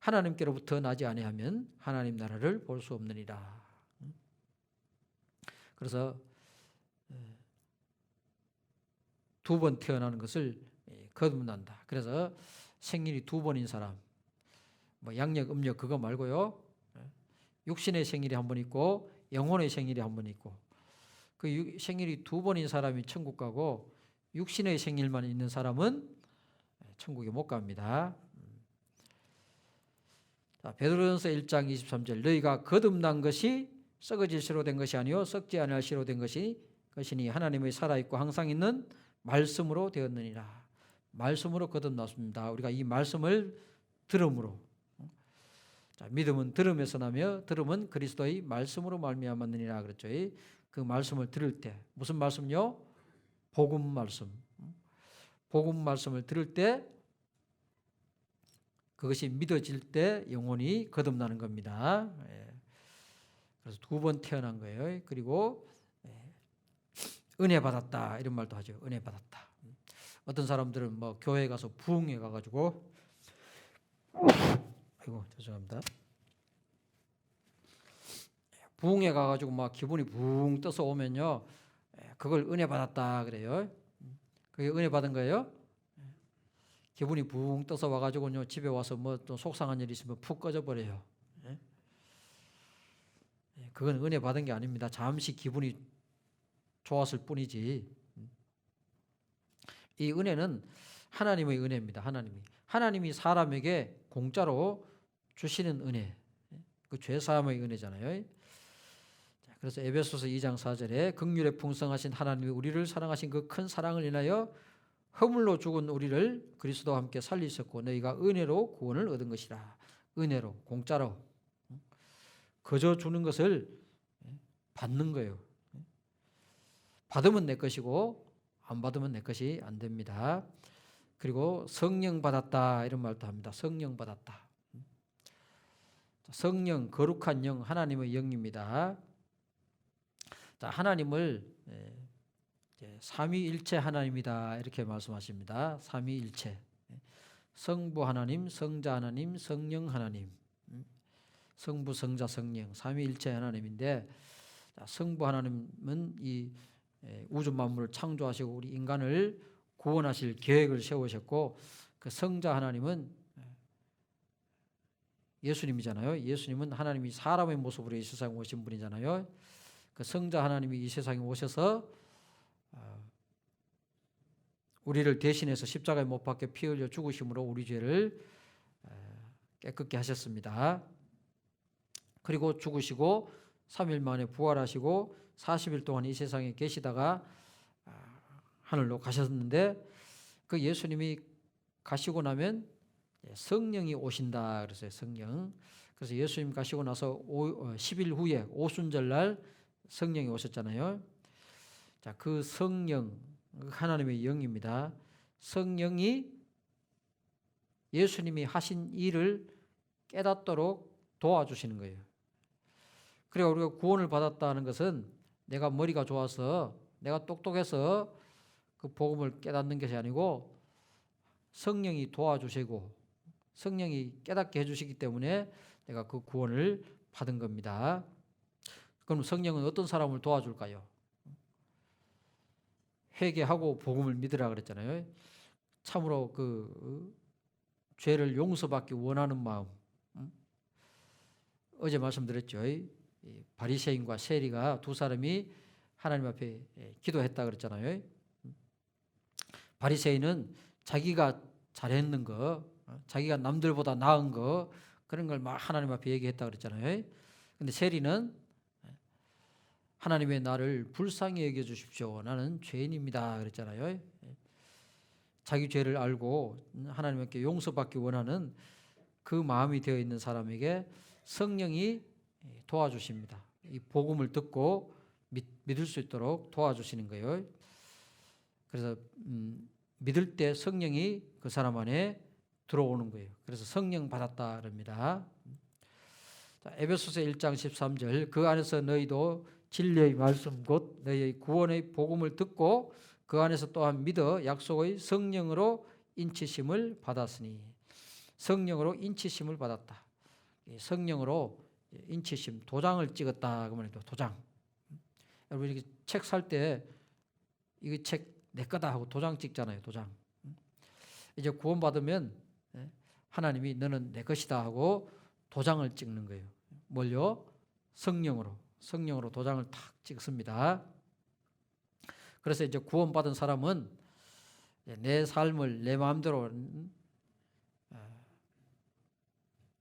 [SPEAKER 1] 하나님께로부터 나지 아니하면 하나님 나라를 볼 수 없느니라. 그래서 2번 태어나는 것을 거듭난다. 그래서 생일이 2번인 사람, 뭐 양력 음력 그거 말고요, 육신의 생일이 한 번 있고 영혼의 생일이 한 번 있고, 그 생일이 2번인 사람이 천국 가고 육신의 생일만 있는 사람은 천국에 못 갑니다. 베드로전서 1장 23절 너희가 거듭난 것이 썩어질 시로 된 것이 아니요 썩지 아니할 시로 된 것이니 하나님의 살아있고 항상 있는 말씀으로 되었느니라. 말씀으로 거듭났습니다. 우리가 이 말씀을 들음으로, 믿음은 들음에서 나며 들음은 그리스도의 말씀으로 말미암았느니라 그랬죠. 그 말씀을 들을 때, 무슨 말씀요? 복음 말씀. 복음 말씀을 들을 때 그것이 믿어질 때 영혼이 거듭나는 겁니다. 그래서 2번 태어난 거예요. 그리고 은혜 받았다 이런 말도 하죠. 은혜 받았다. 어떤 사람들은 뭐 교회 가서 부흥회 가가지고, 아이고 죄송합니다. 부흥회 가가지고 막 기분이 붕 떠서 오면요, 그걸 은혜 받았다 그래요. 그게 은혜 받은 거예요. 기분이 붕 떠서 와가지고요 집에 와서 뭐 또 속상한 일이 있으면 푹 꺼져 버려요. 그건 은혜 받은 게 아닙니다. 잠시 기분이 좋았을 뿐이지. 이 은혜는 하나님의 은혜입니다. 하나님이 사람에게 공짜로 주시는 은혜, 그 죄사함의 은혜잖아요. 그래서 에베소서 2장 4절에 긍휼에 풍성하신 하나님이 우리를 사랑하신 그 큰 사랑을 인하여 허물로 죽은 우리를 그리스도와 함께 살리셨고 너희가 은혜로 구원을 얻은 것이라. 은혜로, 공짜로 거저 주는 것을 받는 거예요. 받으면 내 것이고 안 받으면 내 것이 안 됩니다. 그리고 성령 받았다 이런 말도 합니다. 성령 받았다. 성령, 거룩한 영, 하나님의 영입니다. 자, 하나님을 삼위일체 하나님이다 이렇게 말씀하십니다. 삼위일체, 성부 하나님, 성자 하나님, 성령 하나님, 성부, 성자, 성령, 삼위일체 하나님인데, 성부 하나님은 이 우주 만물을 창조하시고 우리 인간을 구원하실 계획을 세우셨고, 그 성자 하나님은 예수님이잖아요. 예수님은 하나님이 사람의 모습으로 이 세상에 오신 분이잖아요. 그 성자 하나님이 이 세상에 오셔서 우리를 대신해서 십자가에 못 박혀 피 흘려 죽으심으로 우리 죄를 깨끗게 하셨습니다. 그리고 죽으시고 3일 만에 부활하시고 40일 동안 이 세상에 계시다가 하늘로 가셨는데, 그 예수님이 가시고 나면 성령이 오신다 그랬어요. 성령. 그래서 예수님 가시고 나서 10일 후에 오순절날 성령이 오셨잖아요. 자, 그 성령, 하나님의 영입니다. 성령이 예수님이 하신 일을 깨닫도록 도와주시는 거예요. 그래서 우리가 구원을 받았다는 것은 내가 머리가 좋아서, 내가 똑똑해서 그 복음을 깨닫는 것이 아니고 성령이 도와주시고 성령이 깨닫게 해주시기 때문에 내가 그 구원을 받은 겁니다. 그럼 성령은 어떤 사람을 도와줄까요? 회개하고 복음을 믿으라 그랬잖아요. 참으로 그 죄를 용서받기 원하는 마음. 어제 말씀드렸죠. 이 바리새인과 세리가 두 사람이 하나님 앞에 기도했다 그랬잖아요. 바리새인은 자기가 잘했는 거, 자기가 남들보다 나은 거 그런 걸 막 하나님 앞에 얘기했다 그랬잖아요. 근데 세리는 하나님의 나를 불쌍히 여겨 주십시오. 나는 죄인입니다. 그랬잖아요. 자기 죄를 알고 하나님께 용서받기 원하는 그 마음이 되어 있는 사람에게 성령이 도와주십니다. 이 복음을 듣고 믿을 수 있도록 도와주시는 거예요. 그래서 믿을 때 성령이 그 사람 안에 들어오는 거예요. 그래서 성령 받았다 그럽니다. 에베소서 1장 13절 그 안에서 너희도 진리의 말씀 곧 너희의 구원의 복음을 듣고 그 안에서 또한 믿어 약속의 성령으로 인치심을 받았으니 성령으로 인치심을 받았다. 성령으로 인치심 도장을 찍었다 그 말이죠. 도장. 여러분 이렇게 책 살 때 이거 책 내 거다 하고 도장 찍잖아요. 도장. 이제 구원받으면 하나님이 너는 내 것이다 하고 도장을 찍는 거예요. 뭘요? 성령으로 도장을 탁 찍습니다. 그래서 이제 구원받은 사람은 내 삶을 내 마음대로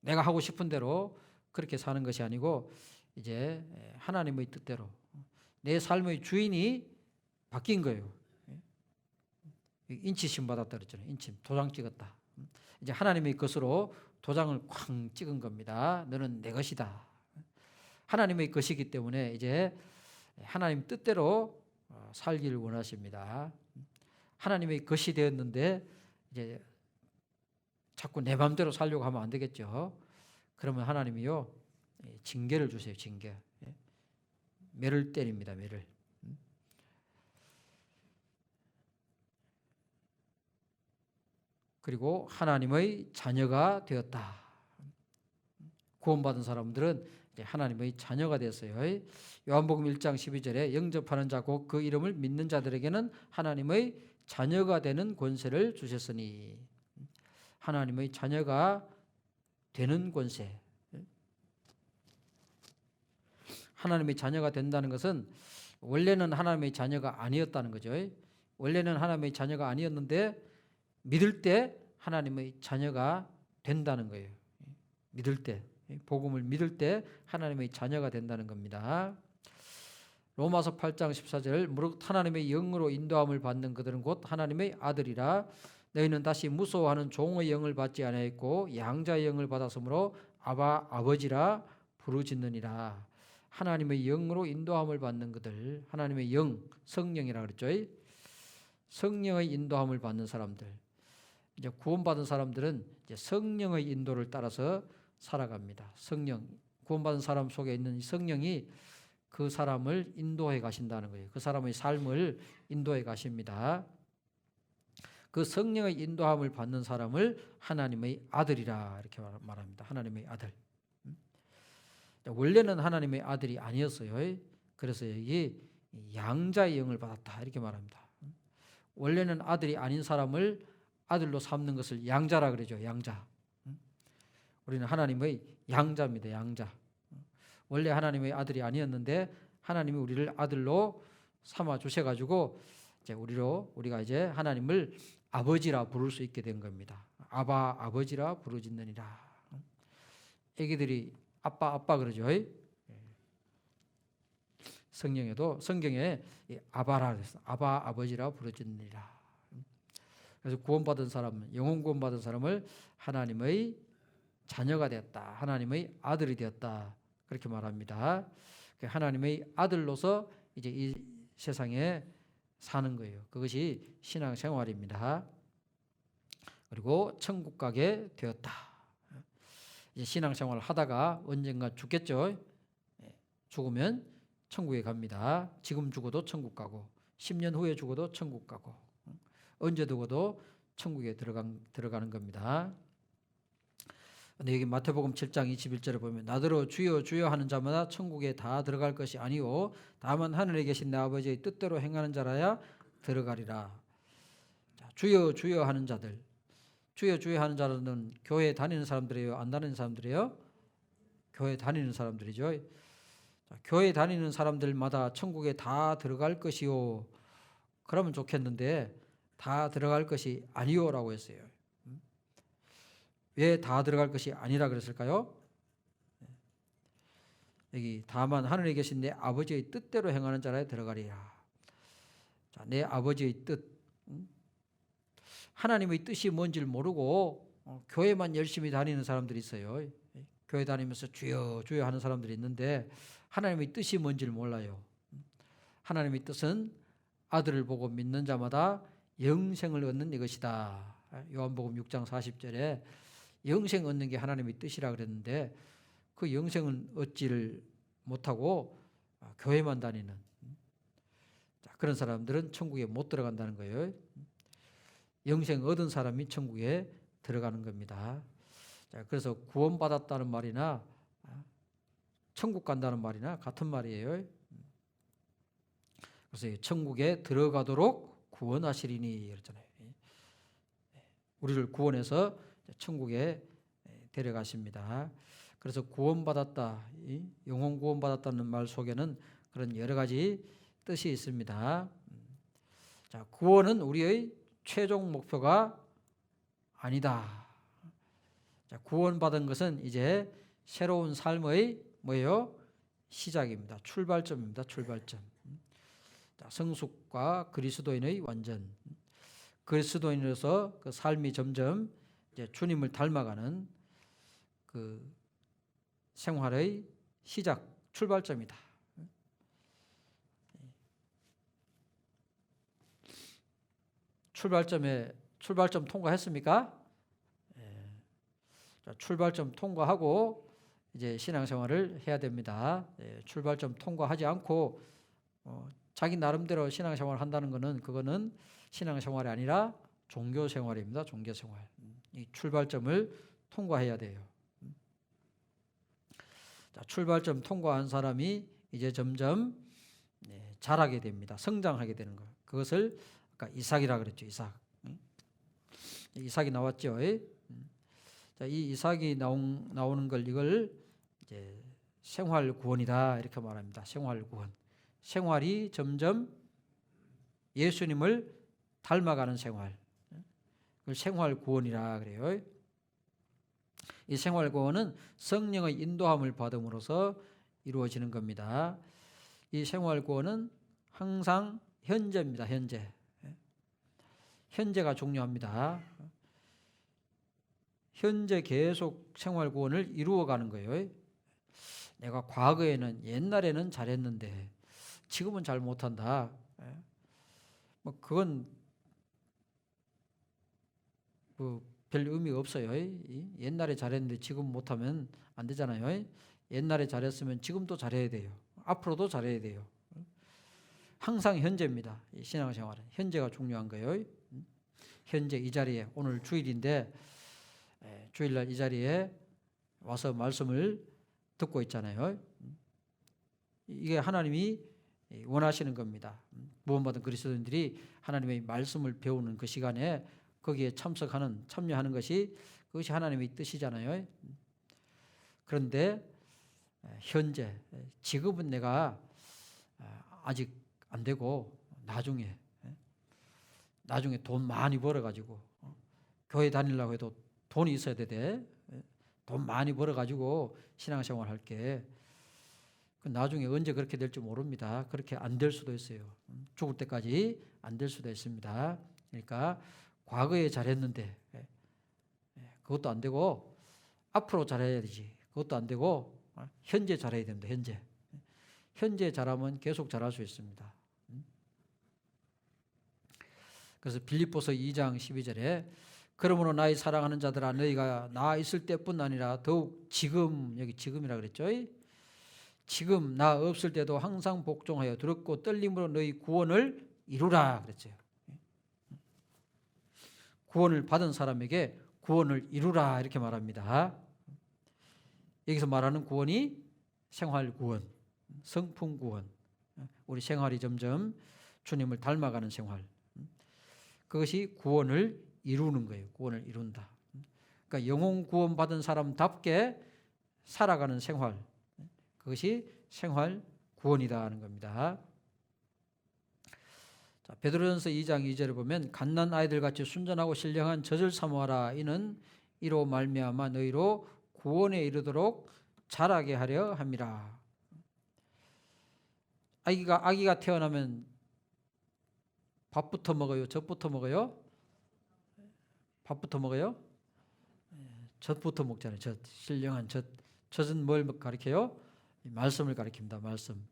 [SPEAKER 1] 내가 하고 싶은 대로 그렇게 사는 것이 아니고 이제 하나님의 뜻대로 내 삶의 주인이 바뀐 거예요. 인치심 받았다 그랬잖아요. 인침 도장 찍었다. 이제 하나님의 것으로 도장을 쾅 찍은 겁니다. 너는 내 것이다. 하나님의 것이기 때문에 이제 하나님 뜻대로 살기를 원하십니다. 하나님의 것이 되었는데 이제 자꾸 내 마음대로 살려고 하면 안 되겠죠. 그러면 하나님이요 징계를 주세요. 징계. 매를 때립니다. 매를. 그리고 하나님의 자녀가 되었다. 구원받은 사람들은 이제 하나님의 자녀가 됐어요. 요한복음 1장 12절에 영접하는 자 곧 그 이름을 믿는 자들에게는 하나님의 자녀가 되는 권세를 주셨으니 하나님의 자녀가 되는 권세. 하나님의 자녀가 된다는 것은 원래는 하나님의 자녀가 아니었다는 거죠. 원래는 하나님의 자녀가 아니었는데 믿을 때 하나님의 자녀가 된다는 거예요. 믿을 때 복음을 믿을 때 하나님의 자녀가 된다는 겁니다. 로마서 8장 14절 무릇 하나님의 영으로 인도함을 받는 그들은 곧 하나님의 아들이라 너희는 다시 무서워하는 종의 영을 받지 아니하였고 양자의 영을 받았으므로 아바 아버지라 부르짖느니라. 하나님의 영으로 인도함을 받는 그들 하나님의 영 성령이라 그랬죠. 성령의 인도함을 받는 사람들 이제 구원받은 사람들은 이제 성령의 인도를 따라서 살아갑니다. 성령 구원받은 사람 속에 있는 성령이 그 사람을 인도해 가신다는 거예요. 그 사람의 삶을 인도해 가십니다. 그 성령의 인도함을 받는 사람을 하나님의 아들이라 이렇게 말합니다. 하나님의 아들. 원래는 하나님의 아들이 아니었어요. 그래서 여기 양자의 영을 받았다 이렇게 말합니다. 원래는 아들이 아닌 사람을 아들로 삼는 것을 양자라 그러죠. 양자. 우리는 하나님의 양자입니다. 양자. 원래 하나님의 아들이 아니었는데 하나님이 우리를 아들로 삼아 주셔가지고 이제 우리가 이제 하나님을 아버지라 부를 수 있게 된 겁니다. 아바 아버지라 부르짖느니라. 애기들이 아빠 그러죠. 성경에 아바라 그랬어. 아바 아버지라 부르짖느니라. 그래서 구원받은 사람, 영혼 구원받은 사람을 하나님의 자녀가 되었다. 하나님의 아들이 되었다. 그렇게 말합니다. 하나님의 아들로서 이제 이 세상에 사는 거예요. 그것이 신앙생활입니다. 그리고 천국 가게 되었다. 이제 신앙생활을 하다가 언젠가 죽겠죠. 죽으면 천국에 갑니다. 지금 죽어도 천국 가고 10년 후에 죽어도 천국 가고 언제 죽어도 천국에 들어가는 겁니다. 근데 여기 마태복음 7장 21절에 보면 나더러 주여 주여 하는 자마다 천국에 다 들어갈 것이 아니요 다만 하늘에 계신 내 아버지의 뜻대로 행하는 자라야 들어가리라. 자, 주여 주여 하는 자들, 주여 주여 하는 자들은 교회 다니는 사람들이에요, 안 다니는 사람들이에요? 교회 다니는 사람들이죠. 자, 교회 다니는 사람들마다 천국에 다 들어갈 것이요. 그러면 좋겠는데 다 들어갈 것이 아니요라고 했어요. 왜 다 들어갈 것이 아니라 그랬을까요? 여기 다만 하늘에 계신 내 아버지의 뜻대로 행하는 자라에 들어가리라. 자, 내 아버지의 뜻, 하나님의 뜻이 뭔지를 모르고 교회만 열심히 다니는 사람들이 있어요. 교회 다니면서 주여 주여 하는 사람들이 있는데 하나님의 뜻이 뭔지를 몰라요. 하나님의 뜻은 아들을 보고 믿는 자마다 영생을 얻는 이것이다. 요한복음 6장 40절에 영생 얻는 게 하나님의 뜻이라 그랬는데 그 영생은 얻지를 못하고 교회만 다니는 그런 사람들은 천국에 못 들어간다는 거예요. 영생 얻은 사람이 천국에 들어가는 겁니다. 그래서 구원받았다는 말이나 천국 간다는 말이나 같은 말이에요. 그래서 천국에 들어가도록 구원하시리니 그랬잖아요. 우리를 구원해서 천국에 데려가십니다. 그래서 구원받았다, 영혼 구원받았다는 말 속에는 그런 여러 가지 뜻이 있습니다. 자, 구원은 우리의 최종 목표가 아니다. 자, 구원받은 것은 이제 새로운 삶의 뭐예요? 시작입니다. 출발점입니다. 출발점. 자, 성숙과 그리스도인의 완전. 그리스도인으로서 그 삶이 점점 이제 주님을 닮아가는 그 생활의 시작, 출발점이다. 출발점 통과했습니까? 자, 출발점 통과하고 이제 신앙생활을 해야 됩니다. 출발점 통과하지 않고 자기 나름대로 신앙생활을 한다는 것은 그거는 신앙생활이 아니라 종교생활입니다. 종교생활. 이 출발점을 통과해야 돼요. 자, 출발점 통과한 사람이 이제 점점 자라게 됩니다. 성장하게 되는 것. 그것을 아까 이삭이라 그랬죠. 이삭. 이삭이 나왔죠. 자, 이 이삭이 나오는 걸 이걸 이제 생활 구원이다 이렇게 말합니다. 생활 구원. 생활이 점점 예수님을 닮아가는 생활. 그걸 생활 구원이라 그래요. 이 생활 구원은 성령의 인도함을 받음으로써 이루어지는 겁니다. 이 생활 구원은 항상 현재입니다. 현재. 현재가 중요합니다. 현재 계속 생활 구원을 이루어가는 거예요. 내가 과거에는 옛날에는 잘했는데 지금은 잘 못한다. 뭐 그건 별 의미가 없어요. 옛날에 잘했는데 지금 못하면 안 되잖아요. 옛날에 잘했으면 지금도 잘해야 돼요. 앞으로도 잘해야 돼요. 항상 현재입니다. 신앙생활은 현재가 중요한 거예요. 현재 이 자리에 오늘 주일인데 주일날 이 자리에 와서 말씀을 듣고 있잖아요. 이게 하나님이 원하시는 겁니다. 구원받은 그리스도인들이 하나님의 말씀을 배우는 그 시간에 거기에 참여하는 것이 그것이 하나님의 뜻이잖아요. 그런데 현재 지금은 내가 아직 안 되고 나중에 돈 많이 벌어가지고 교회 다니려고 해도 돈이 있어야 돼. 돈 많이 벌어가지고 신앙생활 할게. 나중에 언제 그렇게 될지 모릅니다. 그렇게 안 될 수도 있어요. 죽을 때까지 안 될 수도 있습니다. 그러니까 과거에 잘했는데 그것도 안 되고 앞으로 잘해야 되지. 그것도 안 되고 현재 잘해야 됩니다. 현재 잘하면 계속 잘할 수 있습니다. 그래서 빌립보서 2장 12절에 그러므로 나의 사랑하는 자들아 너희가 나 있을 때뿐 아니라 더욱 지금, 여기 지금이라 그랬죠. 지금 나 없을 때도 항상 복종하여 두렵고 떨림으로 너희 구원을 이루라 그랬죠. 구원을 받은 사람에게 구원을 이루라 이렇게 말합니다. 여기서 말하는 구원이 생활 구원, 성품 구원, 우리 생활이 점점 주님을 닮아가는 생활, 그것이 구원을 이루는 거예요. 구원을 이룬다. 그러니까 영혼 구원 받은 사람답게 살아가는 생활, 그것이 생활 구원이다 하는 겁니다. 자, 베드로전서 2장 2절에 보면 갓난 아이들 같이 순전하고 신령한 젖을 사모하라. 이는 이로 말미암아 너희로 구원에 이르도록 자라게 하려 함이라. 아기가 태어나면 밥부터 먹어요? 젖부터 먹어요? 밥부터 먹어요? 젖부터 먹잖아요. 젖, 신령한 젖. 젖은 뭘 가리켜요? 말씀을 가리킵니다. 말씀.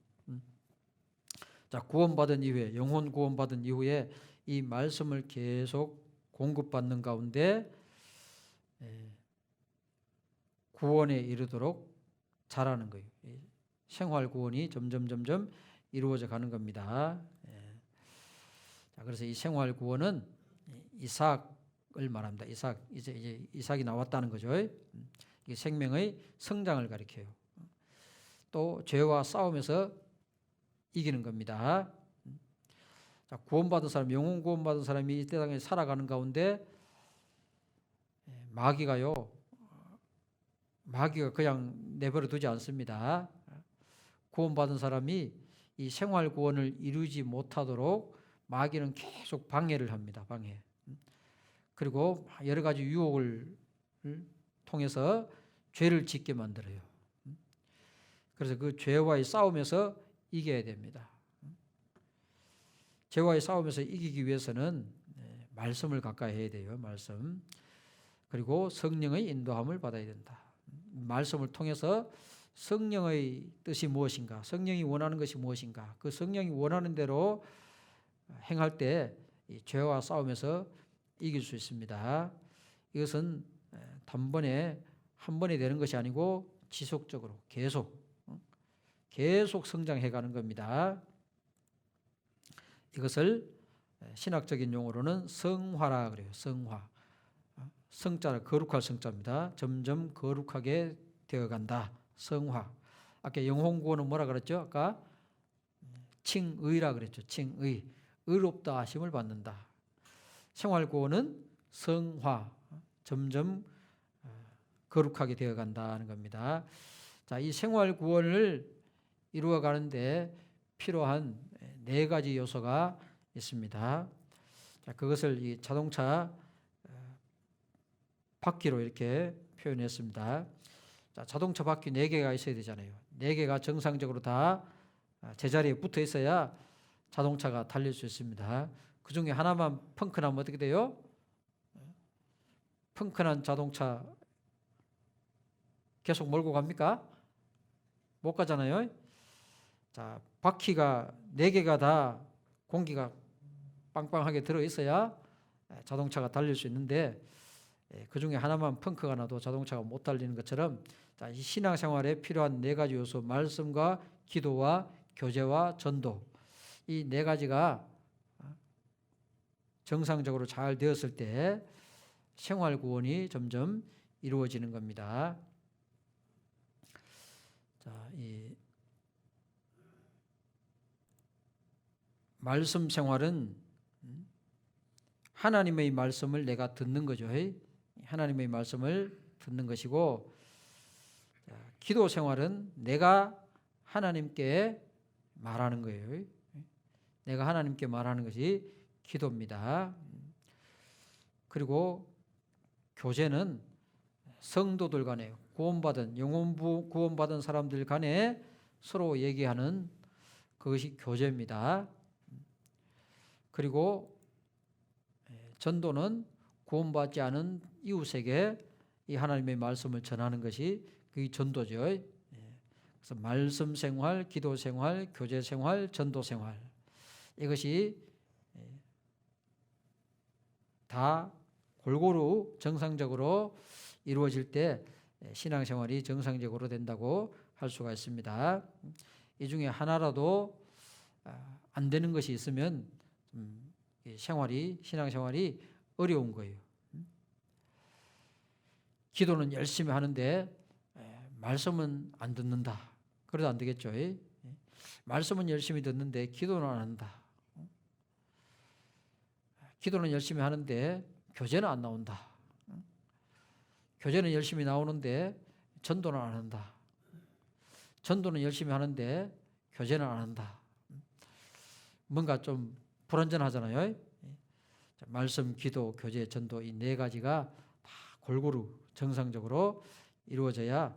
[SPEAKER 1] 자, 구원받은 이후에, 영혼 구원받은 이후에 이 말씀을 계속 공급받는 가운데 구원에 이르도록 자라는 거예요. 생활 구원이 점점 이루어져 가는 겁니다. 자, 그래서 이 생활 구원은 이삭을 말합니다. 이제 이삭이 나왔다는 거죠. 이 생명의 성장을 가리켜요. 또 죄와 싸움에서 이기는 겁니다. 자, 구원받은 사람, 영혼 구원받은 사람이 이 세상에 살아가는 가운데 마귀가 그냥 내버려 두지 않습니다. 구원받은 사람이 이 생활 구원을 이루지 못하도록 마귀는 계속 방해를 합니다. 방해. 그리고 여러 가지 유혹을 통해서 죄를 짓게 만들어요. 그래서 그 죄와의 싸움에서 이겨야 됩니다. 죄와의 싸움에서 이기기 위해서는 말씀을 가까이 해야 돼요. 말씀. 그리고 성령의 인도함을 받아야 된다. 말씀을 통해서 성령의 뜻이 무엇인가, 성령이 원하는 것이 무엇인가, 그 성령이 원하는 대로 행할 때 이 죄와 싸움에서 이길 수 있습니다. 이것은 단번에 한 번에 되는 것이 아니고 지속적으로 계속 성장해 가는 겁니다. 이것을 신학적인 용어로는 성화라 그래요. 성화. 성자는 거룩할 성자입니다. 점점 거룩하게 되어간다. 성화. 아까 영혼 구원은 뭐라 그랬죠? 아까 칭의라 그랬죠. 칭의. 의롭다 하심을 받는다. 생활 구원은 성화. 점점 거룩하게 되어간다는 겁니다. 자, 이 생활 구원을 이루어가는데 필요한 4가지 요소가 있습니다. 자, 그것을 이 자동차 바퀴로 이렇게 표현했습니다. 자, 자동차 바퀴 4개가 있어야 되잖아요. 4개가 정상적으로 다 제자리에 붙어 있어야 자동차가 달릴 수 있습니다. 그 중에 하나만 펑크나면 어떻게 돼요? 펑크난 자동차 계속 몰고 갑니까? 못 가잖아요. 자, 바퀴가 4개가 다 공기가 빵빵하게 들어있어야 자동차가 달릴 수 있는데 그 중에 하나만 펑크가 나도 자동차가 못 달리는 것처럼 이 신앙생활에 필요한 4가지 요소, 말씀과 기도와 교제와 전도, 이 4가지가 정상적으로 잘 되었을 때 생활 구원이 점점 이루어지는 겁니다. 자, 이 말씀 생활은 하나님의 말씀을 내가 듣는 거죠. 하나님의 말씀을 듣는 것이고, 기도 생활은 내가 하나님께 말하는 거예요. 내가 하나님께 말하는 것이 기도입니다. 그리고 교제는 성도들 간에 구원받은 영혼 구원받은 사람들 간에 서로 얘기하는 그것이 교제입니다. 그리고 전도는 구원받지 않은 이웃에게 이 하나님의 말씀을 전하는 것이 그게 전도죠. 그래서 말씀 생활, 기도 생활, 교제 생활, 전도 생활, 이것이 다 골고루 정상적으로 이루어질 때 신앙생활이 정상적으로 된다고 할 수가 있습니다. 이 중에 하나라도 안 되는 것이 있으면 신앙생활이 어려운 거예요. 기도는 열심히 하는데 말씀은 안 듣는다. 그래도 안 되겠죠. 말씀은 열심히 듣는데 기도는 안 한다. 기도는 열심히 하는데 교제는 안 나온다. 교제는 열심히 나오는데 전도는 안 한다. 전도는 열심히 하는데 교제는 안 한다. 뭔가 좀 불완전하잖아요. 말씀, 기도, 교제, 전도 이 네 가지가 다 골고루 정상적으로 이루어져야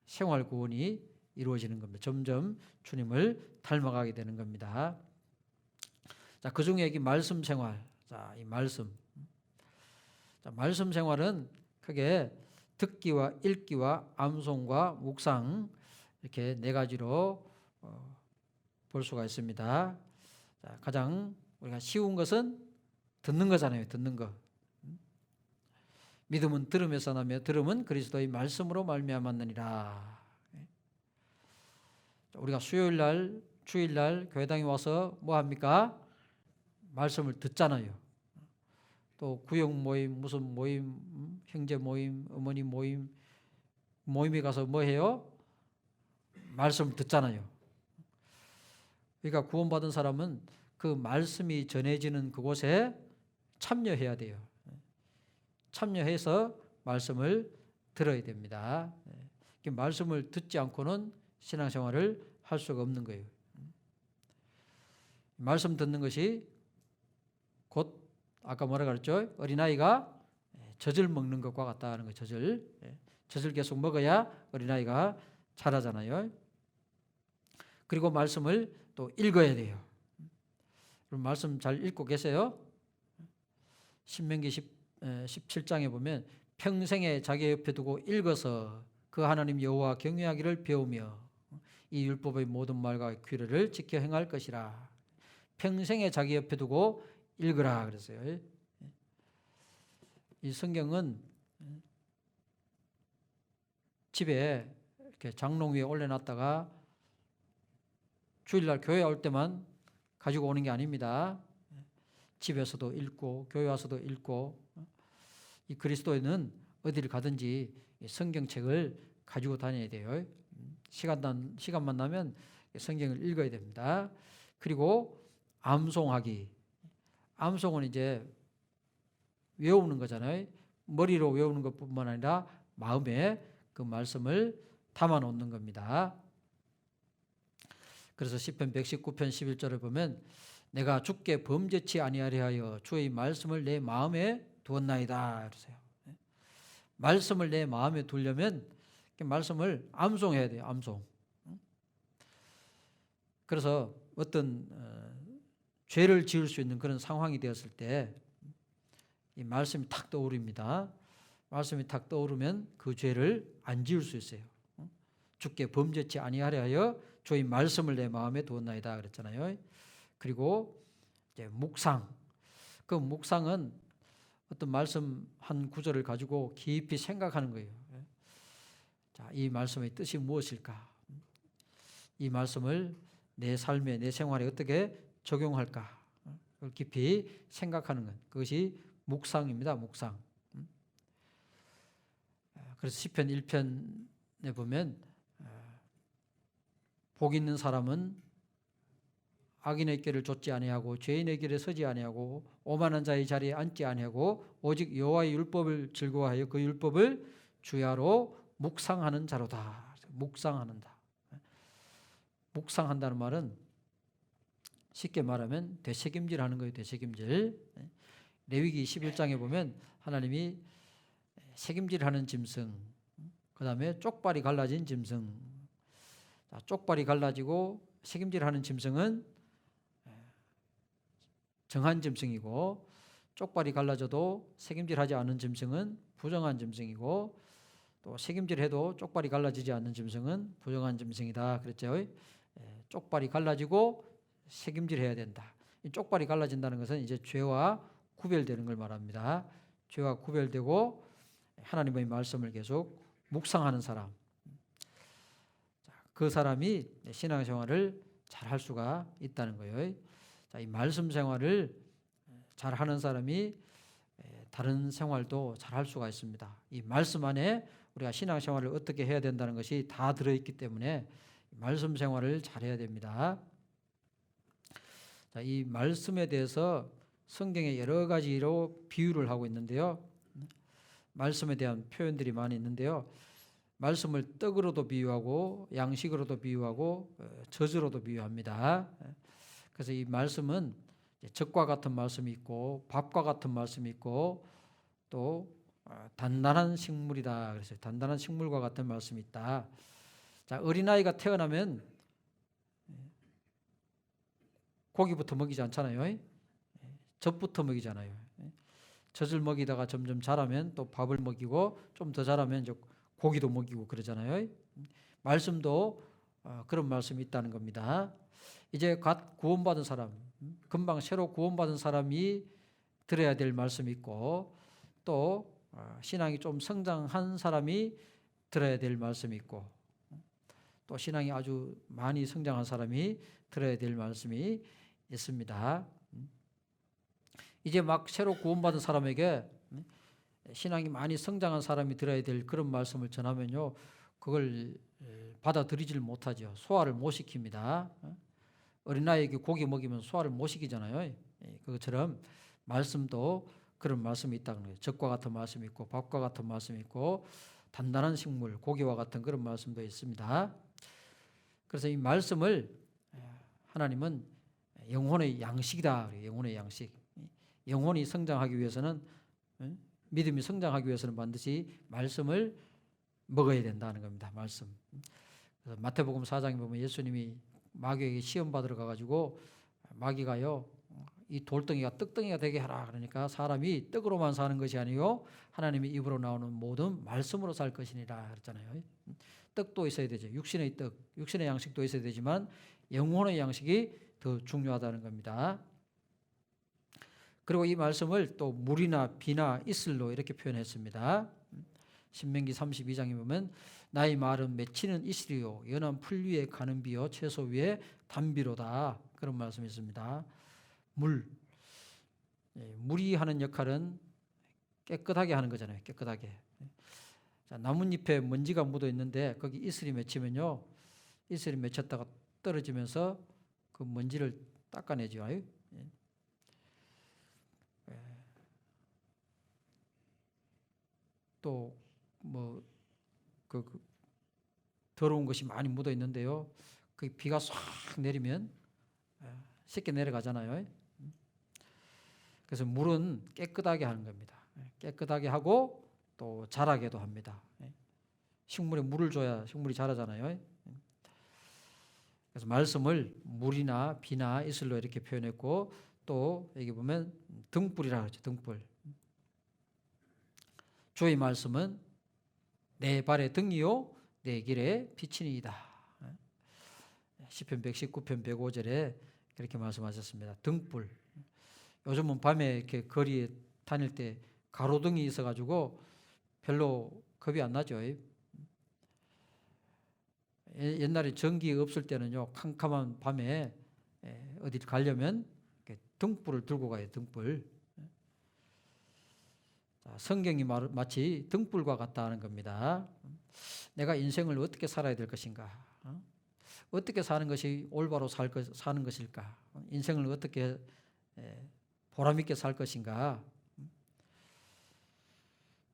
[SPEAKER 1] 생활 구원이 이루어지는 겁니다. 점점 주님을 닮아가게 되는 겁니다. 자, 그 중에 이 말씀 생활. 자, 이 말씀. 자, 말씀 생활은 크게 듣기와 읽기와 암송과 묵상 이렇게 네 가지로 볼 수가 있습니다. 자, 가장 우리가 쉬운 것은 듣는 거잖아요. 듣는 거. 믿음은 들음에서 나며 들음은 그리스도의 말씀으로 말미암았느니라. 우리가 수요일날 주일날 교회당에 와서 뭐 합니까? 말씀을 듣잖아요. 또 구역 모임, 무슨 모임, 형제 모임, 어머니 모임, 모임에 가서 뭐 해요? 말씀을 듣잖아요. 그러니까 구원받은 사람은 그 말씀이 전해지는 그곳에 참여해야 돼요. 참여해서 말씀을 들어야 됩니다. 말씀을 듣지 않고는 신앙생활을 할 수가 없는 거예요. 말씀 듣는 것이 곧 아까 뭐라 그랬죠? 어린아이가 젖을 먹는 것과 같다는 거예요. 젖을 계속 먹어야 어린아이가 자라잖아요. 그리고 말씀을 또 읽어야 돼요. 그럼 말씀 잘 읽고 계세요? 신명기 17장에 보면 평생에 자기 옆에 두고 읽어서 그 하나님 여호와 경외하기를 배우며 이 율법의 모든 말과 규례를 지켜 행할 것이라. 평생에 자기 옆에 두고 읽으라 그랬어요. 이 성경은 집에 이렇게 장롱 위에 올려놨다가 주일날 교회 올 때만 가지고 오는 게 아닙니다. 집에서도 읽고 교회 와서도 읽고 이 그리스도인은 어디를 가든지 성경책을 가지고 다녀야 돼요. 시간만 나면 성경을 읽어야 됩니다. 그리고 암송하기. 암송은 이제 외우는 거잖아요. 머리로 외우는 것뿐만 아니라 마음에 그 말씀을 담아 놓는 겁니다. 그래서 시편 119편 11절을 보면 내가 주께 범죄치 아니하려 하여 주의 말씀을 내 마음에 두었나이다. 그러세요. 말씀을 내 마음에 두려면 말씀을 암송해야 돼요. 암송. 그래서 어떤 죄를 지을 수 있는 그런 상황이 되었을 때 이 말씀이 탁 떠오릅니다. 말씀이 탁 떠오르면 그 죄를 안 지을 수 있어요. 주께 범죄치 아니하려 하여 주의 말씀을 내 마음에 두었나이다 그랬잖아요. 그리고 이제 묵상. 그 묵상은 어떤 말씀 한 구절을 가지고 깊이 생각하는 거예요. 자, 이 말씀의 뜻이 무엇일까? 이 말씀을 내 삶에, 내 생활에 어떻게 적용할까? 그걸 깊이 생각하는 것. 그것이 묵상입니다. 묵상. 그래서 시편 1편에 보면 복 있는 사람은 악인의 길을 좇지 아니하고 죄인의 길에 서지 아니하고 오만한 자의 자리에 앉지 아니하고 오직 여호와의 율법을 즐거워하여 그 율법을 주야로 묵상하는 자로다. 묵상하는다. 묵상한다는 말은 쉽게 말하면 되새김질하는 거예요. 되새김질. 레위기 11장에 보면 하나님이 새김질하는 짐승, 그 다음에 쪽발이 갈라진 짐승. 쪽발이 갈라지고 새김질하는 짐승은 정한 짐승이고 쪽발이 갈라져도 새김질하지 않은 짐승은 부정한 짐승이고 또 새김질해도 쪽발이 갈라지지 않는 짐승은 부정한 짐승이다 그랬죠. 쪽발이 갈라지고 새김질해야 된다. 이 쪽발이 갈라진다는 것은 이제 죄와 구별되는 걸 말합니다. 죄와 구별되고 하나님의 말씀을 계속 묵상하는 사람. 그 사람이 신앙생활을 잘 할 수가 있다는 거예요. 자, 이 말씀 생활을 잘 하는 사람이 다른 생활도 잘 할 수가 있습니다. 이 말씀 안에 우리가 신앙생활을 어떻게 해야 된다는 것이 다 들어있기 때문에 말씀 생활을 잘해야 됩니다. 자, 이 말씀에 대해서 성경에 여러 가지로 비유를 하고 있는데요. 말씀에 대한 표현들이 많이 있는데요. 말씀을 떡으로도 비유하고 양식으로도 비유하고 젖으로도 비유합니다. 그래서 이 말씀은 젖과 같은 말씀이 있고 밥과 같은 말씀이 있고 또 단단한 식물이다. 그래서 단단한 식물과 같은 말씀이 있다. 자, 어린아이가 태어나면 고기부터 먹이지 않잖아요. 젖부터 먹이잖아요. 젖을 먹이다가 점점 자라면 또 밥을 먹이고 좀 더 자라면 이제 고기도 먹이고 그러잖아요. 말씀도 그런 말씀이 있다는 겁니다. 이제 갓 구원받은 사람, 금방 새로 구원받은 사람이 들어야 될 말씀이 있고 또 신앙이 좀 성장한 사람이 들어야 될 말씀이 있고 또 신앙이 아주 많이 성장한 사람이 들어야 될 말씀이 있습니다. 이제 막 새로 구원받은 사람에게 신앙이 많이 성장한 사람이 들어야 될 그런 말씀을 전하면요, 그걸 받아들이질 못하죠. 소화를 못 시킵니다. 어린아이에게 고기 먹이면 소화를 못 시키잖아요. 그것처럼 말씀도 그런 말씀이 있다는 거예요. 젖과 같은 말씀이 있고 밥과 같은 말씀이 있고 단단한 식물, 고기와 같은 그런 말씀도 있습니다. 그래서 이 말씀을 하나님은 영혼의 양식이다. 영혼의 양식. 영혼이 성장하기 위해서는, 믿음이 성장하기 위해서는 반드시 말씀을 먹어야 된다는 겁니다. 말씀. 그래서 마태복음 4장에 보면 예수님이 마귀에게 시험 받으러 가가지고 마귀가요, 이 돌덩이가 떡덩이가 되게 하라 그러니까 사람이 떡으로만 사는 것이 아니요 하나님의 입으로 나오는 모든 말씀으로 살 것이니라 그랬잖아요. 떡도 있어야 되죠. 육신의 떡, 육신의 양식도 있어야 되지만 영혼의 양식이 더 중요하다는 겁니다. 그리고 이 말씀을 또 물이나 비나 이슬로 이렇게 표현했습니다. 신명기 32장에 보면 나의 말은 맺히는 이슬이요 연한 풀 위에 가는 비요 채소 위에 단비로다. 그런 말씀이 있습니다. 물이 하는 역할은 깨끗하게 하는 거잖아요. 깨끗하게. 자, 나뭇잎에 먼지가 묻어 있는데 거기 이슬이 맺히면요, 이슬이 맺혔다가 떨어지면서 그 먼지를 닦아내죠. 또 뭐 그 더러운 것이 많이 묻어 있는데요, 그 비가 싹 내리면 쉽게 내려가잖아요. 그래서 물은 깨끗하게 하는 겁니다. 깨끗하게 하고 또 자라게도 합니다. 식물에 물을 줘야 식물이 자라잖아요. 그래서 말씀을 물이나 비나 이슬로 이렇게 표현했고 또 여기 보면 등불이라 그러죠. 등불. 주의 말씀은 내 발의 등이요 내 길의 빛이니이다. 시편 119편 105절에 그렇게 말씀하셨습니다. 등불. 요즘은 밤에 이렇게 거리에 다닐 때 가로등이 있어가지고 별로 겁이 안 나죠. 옛날에 전기 없을 때는요, 캄캄한 밤에 어디 가려면 등불을 들고 가요. 등불. 성경이 마치 등불과 같다는 겁니다. 내가 인생을 어떻게 살아야 될 것인가? 어떻게 사는 것이 올바로 사는 것일까? 인생을 어떻게 보람있게 살 것인가?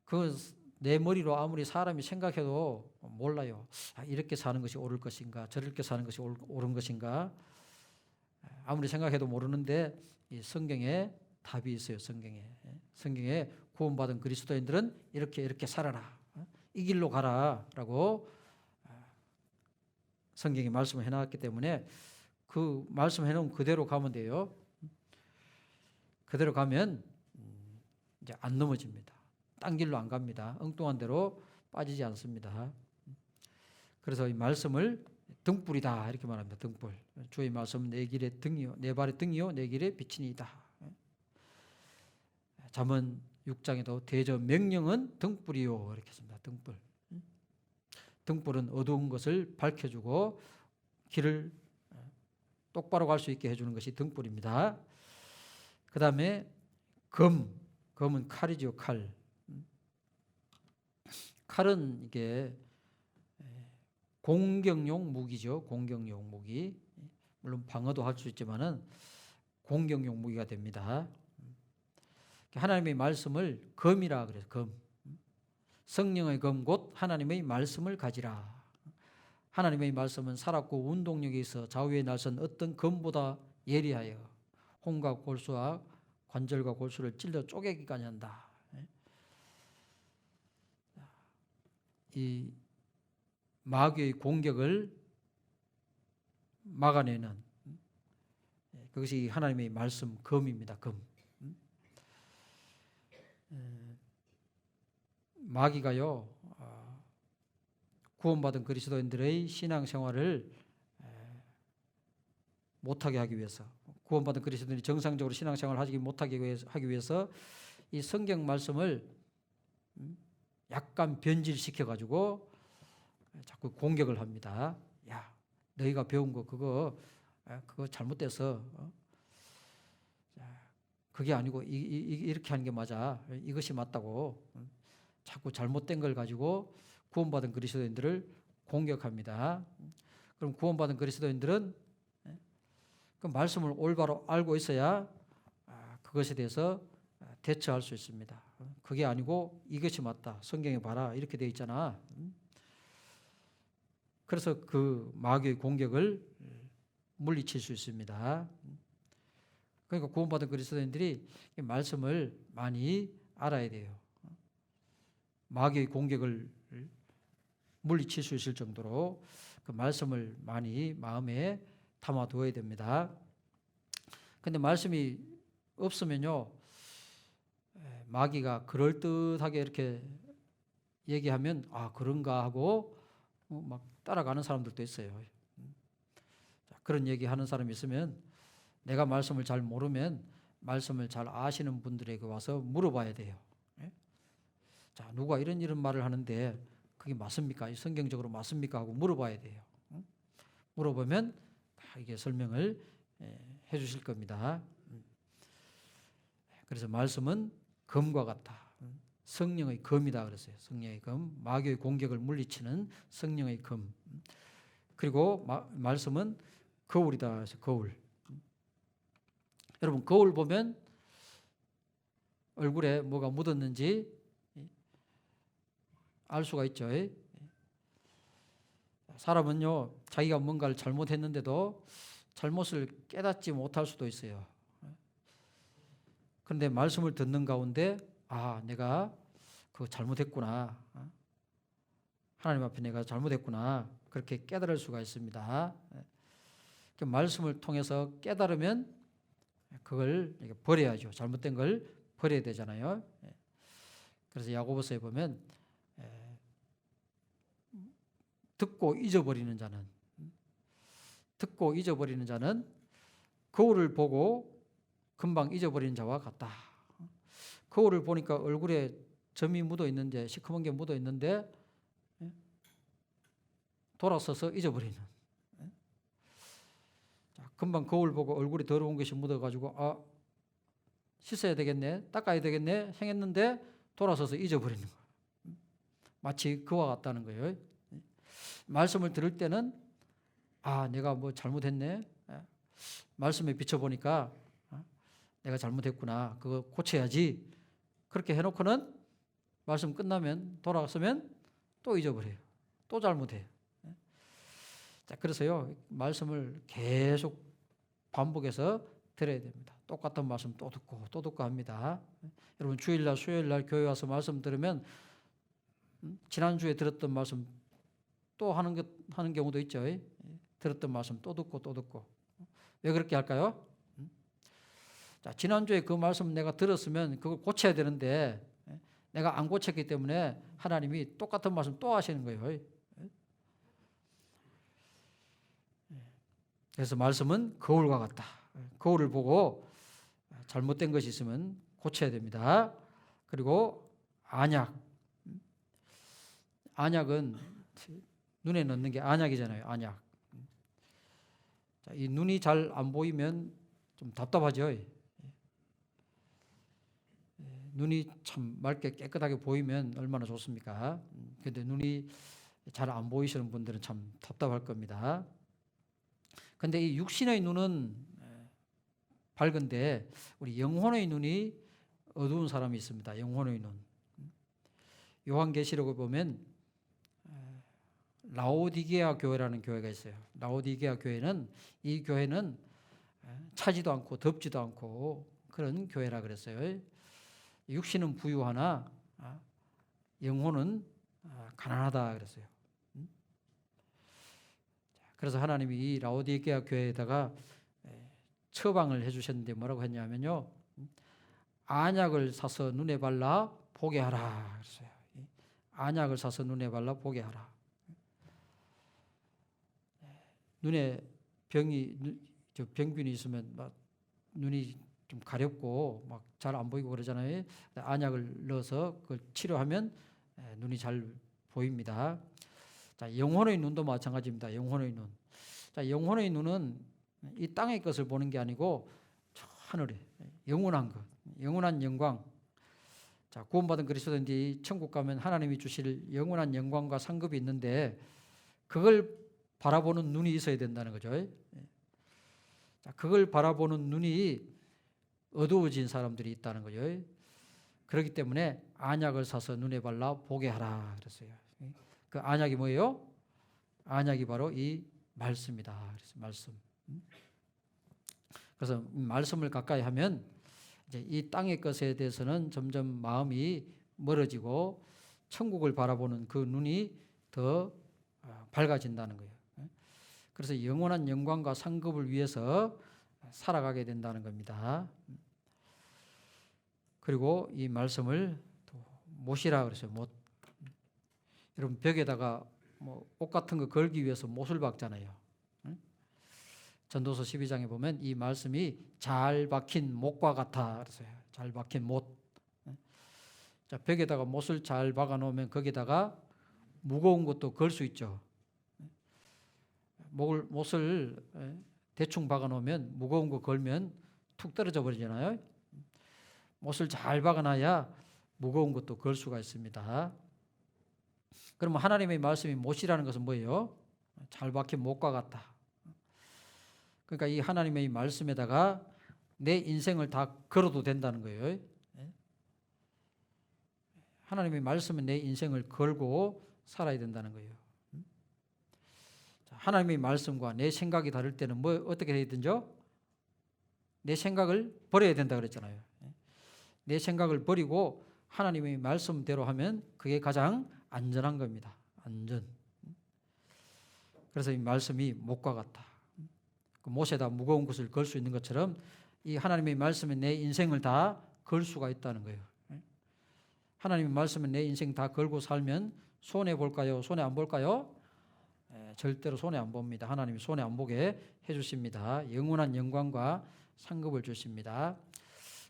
[SPEAKER 1] 그 내 머리로 아무리 사람이 생각해도 몰라요. 이렇게 사는 것이 옳을 것인가? 저렇게 사는 것이 옳은 것인가? 아무리 생각해도 모르는데 이 성경에 답이 있어요. 성경에 구원받은 그리스도인들은 이렇게 살아라. 이 길로 가라라고 성경에 말씀을 해놨기 때문에 그 말씀 해놓은 그대로 가면 돼요. 그대로 가면 이제 안 넘어집니다. 딴 길로 안 갑니다. 엉뚱한 데로 빠지지 않습니다. 그래서 이 말씀을 등불이다 이렇게 말합니다. 등불. 주의 말씀 내 길의 등이요 내 발의 등이요 내 길의 빛이니이다. 잠언 6장에도 대저 명령은 등불이요 이렇게 했습니다. 등불. 등불은 어두운 것을 밝혀주고 길을 똑바로 갈 수 있게 해주는 것이 등불입니다. 그 다음에 검은 칼이죠. 칼. 칼은 이게 공격용 무기죠. 공격용 무기. 물론 방어도 할 수 있지만은 공격용 무기가 됩니다. 하나님의 말씀을 검이라 그래서 검. 성령의 검 곧 하나님의 말씀을 가지라. 하나님의 말씀은 살았고 운동력이 있어 좌우에 날선 어떤 검보다 예리하여 혼과 골수와 관절과 골수를 찔러 쪼개기까지 한다. 이 마귀의 공격을 막아내는 그것이 하나님의 말씀 검입니다. 검. 마귀가요 구원받은 그리스도인들의 신앙생활을 못하게 하기 위해서, 구원받은 그리스도인들이 정상적으로 신앙생활을 못하게 하기 위해서 이 성경 말씀을 약간 변질시켜가지고 자꾸 공격을 합니다. 야, 너희가 배운 거 그거 잘못돼서 그게 아니고 이렇게 하는 게 맞아. 이것이 맞다고 자꾸 잘못된 걸 가지고 구원받은 그리스도인들을 공격합니다. 그럼 구원받은 그리스도인들은 그 말씀을 올바로 알고 있어야 그것에 대해서 대처할 수 있습니다. 그게 아니고 이것이 맞다. 성경에 봐라. 이렇게 되어 있잖아. 그래서 그 마귀의 공격을 물리칠 수 있습니다. 그러니까 구원받은 그리스도인들이 이 말씀을 많이 알아야 돼요. 마귀의 공격을 물리칠 수 있을 정도로 그 말씀을 많이 마음에 담아두어야 됩니다. 그런데 말씀이 없으면요, 마귀가 그럴듯하게 이렇게 얘기하면 그런가 하고 막 따라가는 사람들도 있어요. 그런 얘기하는 사람이 있으면 내가 말씀을 잘 모르면 말씀을 잘 아시는 분들에게 와서 물어봐야 돼요. 자, 누가 이런 말을 하는데 그게 맞습니까? 성경적으로 맞습니까? 하고 물어봐야 돼요. 물어보면 다 이게 설명을 해 주실 겁니다. 그래서 말씀은 검과 같다. 성령의 검이다 그랬어요. 성령의 검, 마귀의 공격을 물리치는 성령의 검. 그리고 말씀은 거울이다 해서 거울. 여러분 거울 보면 얼굴에 뭐가 묻었는지 알 수가 있죠. 사람은요 자기가 뭔가를 잘못했는데도 잘못을 깨닫지 못할 수도 있어요. 그런데 말씀을 듣는 가운데 내가 그거 잘못했구나. 하나님 앞에 내가 잘못했구나. 그렇게 깨달을 수가 있습니다. 그 말씀을 통해서 깨달으면 그걸 버려야죠. 잘못된 걸 버려야 되잖아요. 그래서 야고보서에 보면 듣고 잊어버리는 자는 거울을 보고 금방 잊어버리는 자와 같다. 거울을 보니까 얼굴에 점이 묻어 있는데, 시커먼 게 묻어 있는데 돌아서서 잊어버리는. 금방 거울 보고 얼굴에 더러운 것이 묻어가지고 씻어야 되겠네, 닦아야 되겠네 행했는데 돌아서서 잊어버리는 거예요. 마치 그와 같다는 거예요. 말씀을 들을 때는 내가 뭐 잘못했네, 말씀에 비춰보니까 내가 잘못했구나, 그거 고쳐야지, 그렇게 해놓고는 말씀 끝나면 돌아서면 또 잊어버려요. 또 잘못해요. 자, 그래서요 말씀을 계속 반복해서 들어야 됩니다. 똑같은 말씀 또 듣고 합니다. 여러분 주일날 수요일날 교회 와서 말씀 들으면 지난주에 들었던 말씀 또 하는 경우도 있죠. 들었던 말씀 또 듣고. 왜 그렇게 할까요? 자, 지난주에 그 말씀 내가 들었으면 그걸 고쳐야 되는데 내가 안 고쳤기 때문에 하나님이 똑같은 말씀 또 하시는 거예요. 그래서 말씀은 거울과 같다. 거울을 보고 잘못된 것이 있으면 고쳐야 됩니다. 그리고 안약은 눈에 넣는 게 안약이잖아요. 안약. 자, 이 눈이 잘 안 보이면 좀 답답하죠. 눈이 참 맑게 깨끗하게 보이면 얼마나 좋습니까? 근데 눈이 잘 안 보이시는 분들은 참 답답할 겁니다. 근데 이 육신의 눈은 밝은데 우리 영혼의 눈이 어두운 사람이 있습니다. 영혼의 눈. 요한계시록을 보면 라오디게아 교회라는 교회가 있어요. 라오디게아 교회는, 이 교회는 차지도 않고 덥지도 않고 그런 교회라 그랬어요. 육신은 부유하나 영혼은 가난하다 그랬어요. 그래서 하나님이 이 라오디게아 교회에다가 처방을 해주셨는데 뭐라고 했냐면요, 안약을 사서 눈에 발라 보게 하라 그랬어요. 안약을 사서 눈에 발라 보게 하라. 눈에 병균이 있으면 막 눈이 좀 가렵고 막 잘 안 보이고 그러잖아요. 안약을 넣어서 그걸 치료하면 눈이 잘 보입니다. 자, 영혼의 눈도 마찬가지입니다. 영혼의 눈. 자, 영혼의 눈은 이 땅의 것을 보는 게 아니고 저 하늘에 영원한 것, 영원한 영광. 자, 구원받은 그리스도인들이 천국 가면 하나님이 주실 영원한 영광과 상급이 있는데 그걸 바라보는 눈이 있어야 된다는 거죠. 자, 그걸 바라보는 눈이 어두워진 사람들이 있다는 거죠. 그렇기 때문에 안약을 사서 눈에 발라 보게 하라 그랬어요. 그 안약이 뭐예요? 안약이 바로 이 말씀이다. 그래서 말씀. 그래서 말씀을 가까이 하면 이제 이 땅의 것에 대해서는 점점 마음이 멀어지고 천국을 바라보는 그 눈이 더 밝아진다는 거예요. 그래서 영원한 영광과 상급을 위해서 살아가게 된다는 겁니다. 그리고 이 말씀을 또 못이라 그랬어요. 못. 여러분 벽에다가 뭐 옷 같은 거 걸기 위해서 못을 박잖아요. 전도서 12장에 보면 이 말씀이 잘 박힌 못과 같아 그랬어요. 잘 박힌 못. 자, 벽에다가 못을 잘 박아 놓으면 거기다가 무거운 것도 걸 수 있죠. 못을 대충 박아 놓으면 무거운 거 걸면 툭 떨어져 버리잖아요. 못을 잘 박아놔야 무거운 것도 걸 수가 있습니다. 그러면 하나님의 말씀이 못이라는 것은 뭐예요? 잘 박힌 못과 같다. 그러니까 이 하나님의 말씀에다가 내 인생을 다 걸어도 된다는 거예요. 하나님의 말씀은 내 인생을 걸고 살아야 된다는 거예요. 하나님의 말씀과 내 생각이 다를 때는 뭐 어떻게 해야 되죠? 내 생각을 버려야 된다 그랬잖아요. 내 생각을 버리고 하나님의 말씀대로 하면 그게 가장 안전한 겁니다. 안전. 그래서 이 말씀이 못과 같다. 그 못에다 무거운 것을 걸 수 있는 것처럼 이 하나님의 말씀은 내 인생을 다 걸 수가 있다는 거예요. 하나님의 말씀은 내 인생 다 걸고 살면 손해 볼까요? 손해 안 볼까요? 절대로 손해 안 봅니다. 하나님이 손해 안 보게 해주십니다. 영원한 영광과 상급을 주십니다.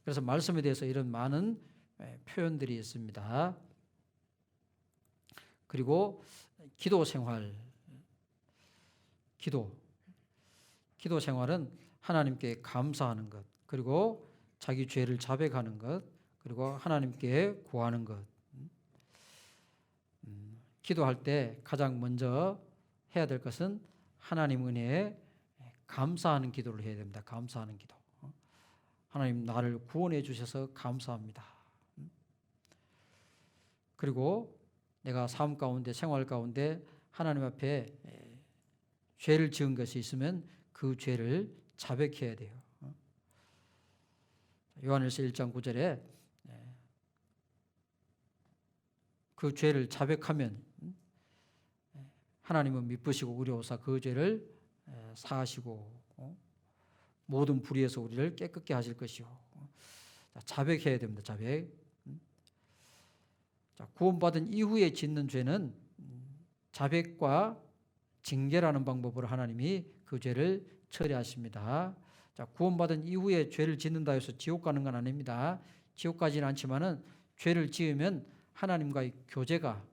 [SPEAKER 1] 그래서 말씀에 대해서 이런 많은 표현들이 있습니다. 그리고 기도 생활, 기도 생활은 하나님께 감사하는 것, 그리고 자기 죄를 자백하는 것, 그리고 하나님께 구하는 것. 기도할 때 가장 먼저 해야 될 것은 하나님 은혜에 감사하는 기도를 해야 됩니다. 감사하는 기도. 하나님 나를 구원해 주셔서 감사합니다. 그리고 내가 삶 가운데 생활 가운데 하나님 앞에 죄를 지은 것이 있으면 그 죄를 자백해야 돼요. 요한일서 1장 9절에 그 죄를 자백하면 하나님은 미쁘시고 의로우사 그 죄를 사하시고 모든 불의에서 우리를 깨끗게 하실 것이요. 자백해야 됩니다. 자백. 구원받은 이후에 짓는 죄는 자백과 징계라는 방법으로 하나님이 그 죄를 처리하십니다. 구원받은 이후에 죄를 짓는다 해서 지옥 가는 건 아닙니다. 지옥 가지는 않지만은 죄를 지으면 하나님과의 교제가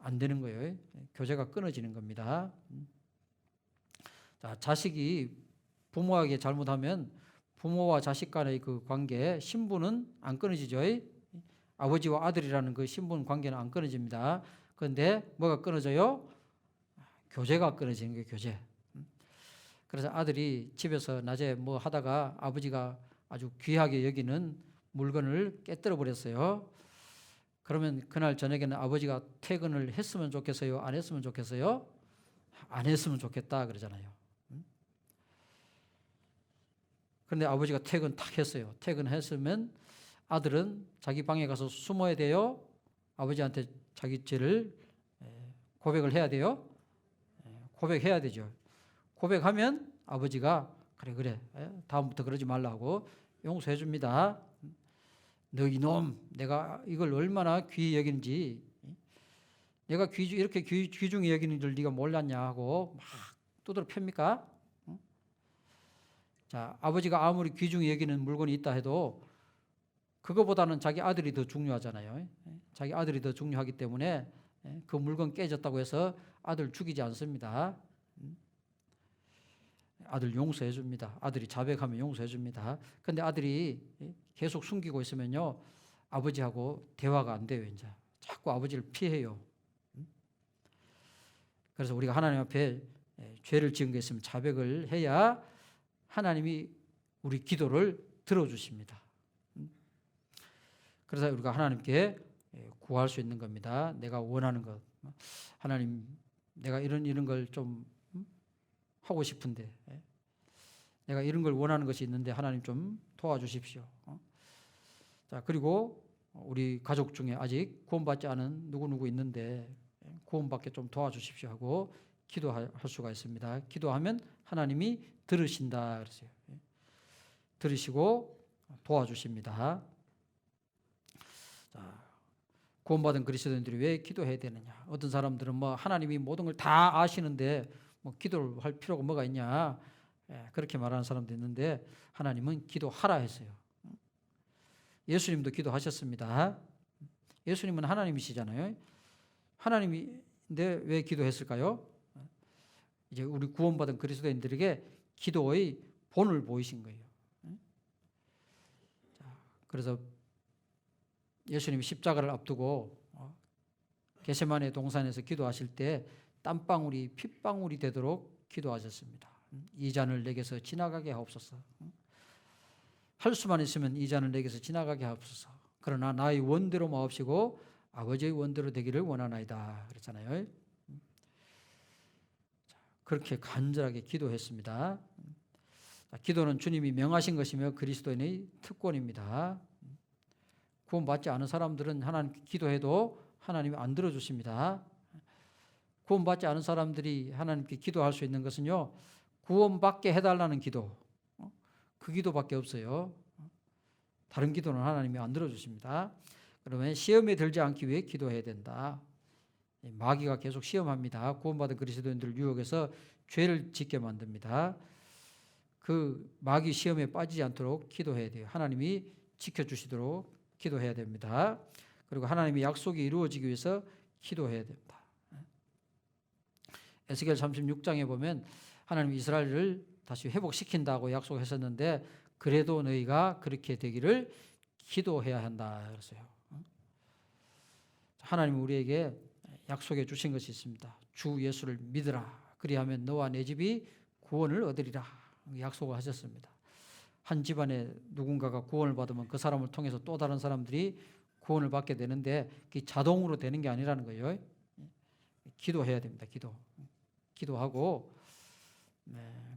[SPEAKER 1] 안 되는 거예요. 교제가 끊어지는 겁니다. 자식이 부모에게 잘못하면 부모와 자식 간의 그 관계, 신분은 안 끊어지죠. 아버지와 아들이라는 그 신분 관계는 안 끊어집니다. 그런데 뭐가 끊어져요? 교제가 끊어지는 게 교제. 그래서 아들이 집에서 낮에 뭐 하다가 아버지가 아주 귀하게 여기는 물건을 깨뜨려 버렸어요. 그러면 그날 저녁에는 아버지가 퇴근을 했으면 좋겠어요? 안 했으면 좋겠어요? 안 했으면 좋겠다 그러잖아요. 그런데 아버지가 퇴근 탁 했어요. 퇴근했으면 아들은 자기 방에 가서 숨어야 돼요? 아버지한테 자기 죄를 고백을 해야 돼요? 고백해야 되죠. 고백하면 아버지가 그래 다음부터 그러지 말라고 용서해 줍니다. 너 이놈, 내가 이걸 얼마나 귀히 여기는지, 내가 이렇게 귀중히 여기는 줄 네가 몰랐냐 하고 막 두드러 팹니까? 자, 아버지가 아무리 귀중히 여기는 물건이 있다 해도 그거보다는 자기 아들이 더 중요하잖아요. 자기 아들이 더 중요하기 때문에 그 물건 깨졌다고 해서 아들 죽이지 않습니다. 아들 용서해 줍니다. 아들이 자백하면 용서해 줍니다. 그런데 아들이 계속 숨기고 있으면요, 아버지하고 대화가 안 돼요. 이제 자꾸 아버지를 피해요. 그래서 우리가 하나님 앞에 죄를 지은 게 있으면 자백을 해야 하나님이 우리 기도를 들어주십니다. 그래서 우리가 하나님께 구할 수 있는 겁니다. 내가 원하는 것, 하나님, 내가 이런 걸 좀 하고 싶은데, 내가 이런 걸 원하는 것이 있는데 하나님 좀 도와주십시오. 자, 그리고 우리 가족 중에 아직 구원받지 않은 누구누구 있는데 구원받게 좀 도와주십시오 하고 기도할 수가 있습니다. 기도하면 하나님이 들으신다 그랬어요. 들으시고 도와주십니다. 자, 구원받은 그리스도인들이 왜 기도해야 되느냐? 어떤 사람들은 뭐 하나님이 모든 걸 다 아시는데 뭐 기도를 할 필요가 뭐가 있냐? 그렇게 말하는 사람도 있는데 하나님은 기도하라 했어요. 예수님도 기도하셨습니다. 예수님은 하나님이시잖아요. 하나님인데 왜 기도했을까요? 이제 우리 구원받은 그리스도인들에게 기도의 본을 보이신 거예요. 그래서 예수님이 십자가를 앞두고 겟세마네 동산에서 기도하실 때 땀방울이 핏방울이 되도록 기도하셨습니다. 이 잔을 내게서 지나가게 하옵소서. 할 수만 있으면 이 잔을 내게서 지나가게 하옵소서. 그러나 나의 원대로 마옵시고 아버지의 원대로 되기를 원하나이다 그랬잖아요. 그렇게 간절하게 기도했습니다. 기도는 주님이 명하신 것이며 그리스도인의 특권입니다. 구원받지 않은 사람들은 하나님께 기도해도 하나님이 안 들어주십니다. 구원받지 않은 사람들이 하나님께 기도할 수 있는 것은요, 구원받게 해달라는 기도, 그 기도밖에 없어요. 다른 기도는 하나님이 안 들어주십니다. 그러면 시험에 들지 않기 위해 기도해야 된다. 마귀가 계속 시험합니다. 구원받은 그리스도인들을 유혹해서 죄를 짓게 만듭니다. 그 마귀 시험에 빠지지 않도록 기도해야 돼요. 하나님이 지켜주시도록 기도해야 됩니다. 그리고 하나님의 약속이 이루어지기 위해서 기도해야 됩니다. 에스겔 36장에 보면 하나님 이스라엘을 다시 회복시킨다고 약속하셨는데 그래도 너희가 그렇게 되기를 기도해야 한다 그랬어요. 하나님은 우리에게 약속해 주신 것이 있습니다. 주 예수를 믿으라. 그리하면 너와 내 집이 구원을 얻으리라. 약속을 하셨습니다. 한 집안에 누군가가 구원을 받으면 그 사람을 통해서 또 다른 사람들이 구원을 받게 되는데 그게 자동으로 되는 게 아니라는 거예요. 기도해야 됩니다. 기도하고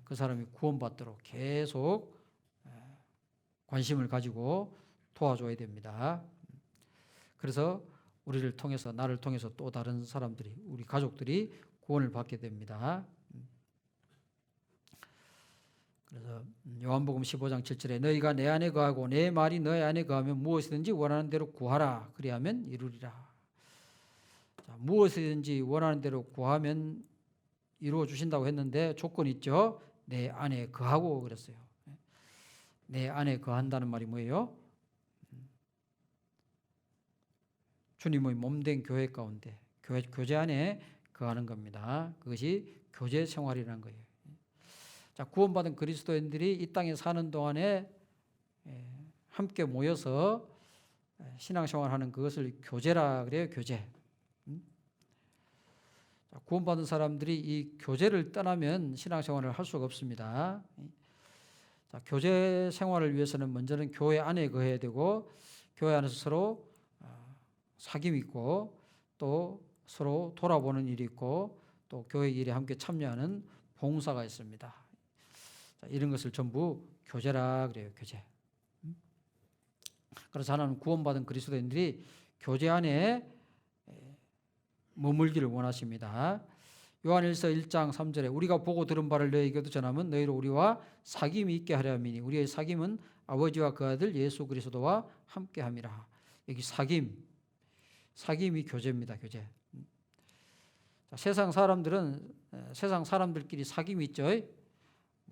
[SPEAKER 1] 그 사람이 구원받도록 계속 관심을 가지고 도와줘야 됩니다. 그래서 우리를 통해서, 나를 통해서 또 다른 사람들이, 우리 가족들이 구원을 받게 됩니다. 그래서 요한복음 15장 7절에 너희가 내 안에 거하고 내 말이 너희 안에 거하면 무엇이든지 원하는 대로 구하라. 그리하면 이루리라. 자, 무엇이든지 원하는 대로 구하면 이루어 주신다고 했는데 조건이 있죠. 내 안에 거하고 그랬어요. 내 안에 거한다는 말이 뭐예요? 주님의 몸된 교회 가운데 교제 안에 거하는 겁니다. 그것이 교제 생활이라는 거예요. 자, 구원받은 그리스도인들이 이 땅에 사는 동안에 함께 모여서 신앙생활하는 그것을 교제라 그래요. 교제. 자, 구원받은 사람들이 이 교제를 떠나면 신앙생활을 할 수가 없습니다. 자, 교제 생활을 위해서는 먼저는 교회 안에 거해야 되고 교회 안에서 서로 사귐이 있고 또 서로 돌아보는 일이 있고 또 교회 일에 함께 참여하는 봉사가 있습니다. 자, 이런 것을 전부 교제라 그래요. 교제. 그래서 하나님은 구원받은 그리스도인들이 교제 안에 머물기를 원하십니다. 요한일서 1장 3절에 우리가 보고 들은 바를 너희에게도 전하면 너희로 우리와 사귐이 있게 하려 함이니 우리의 사귐은 아버지와 그 아들 예수 그리스도와 함께 함이라. 여기 사귐이 교제입니다. 교제. 자, 세상 사람들끼리 사귐이 있죠.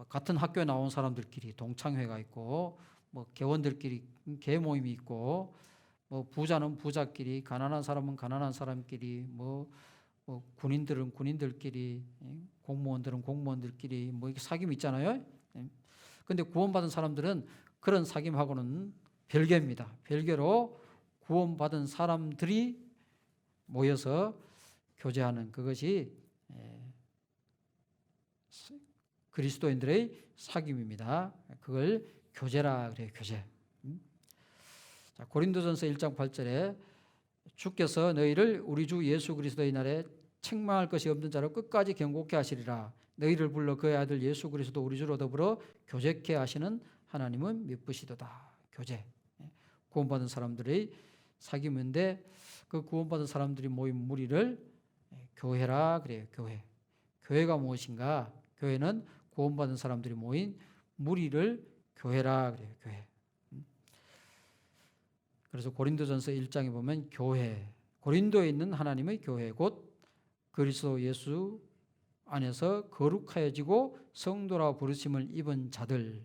[SPEAKER 1] 같은 학교에 나온 사람들끼리 동창회가 있고 개원들끼리 개모임이 있고 부자는 부자끼리, 가난한 사람은 가난한 사람끼리, 군인들은 군인들끼리, 공무원들은 공무원들끼리 이렇게 사귐이 있잖아요. 그런데 구원받은 사람들은 그런 사귐하고는 별개입니다. 별개로 구원받은 사람들이 모여서 교제하는 그것이 그리스도인들의 사귐입니다. 그걸 교제라 그래요. 교제. 자, 고린도전서 1장 8절에 주께서 너희를 우리 주 예수 그리스도의 날에 책망할 것이 없는 자로 끝까지 경고케 하시리라. 너희를 불러 그의 아들 예수 그리스도 우리 주로 더불어 교제케 하시는 하나님은 미쁘시도다. 교제. 구원받은 사람들의 사귐인데 그 구원받은 사람들이 모인 무리를 교회라 그래요. 교회. 교회가 무엇인가? 교회는 구원받은 사람들이 모인 무리를 교회라 그래요. 교회. 그래서 고린도전서 1장에 보면 교회, 고린도에 있는 하나님의 교회 곧 그리스도 예수 안에서 거룩하여지고 성도라 부르심을 입은 자들,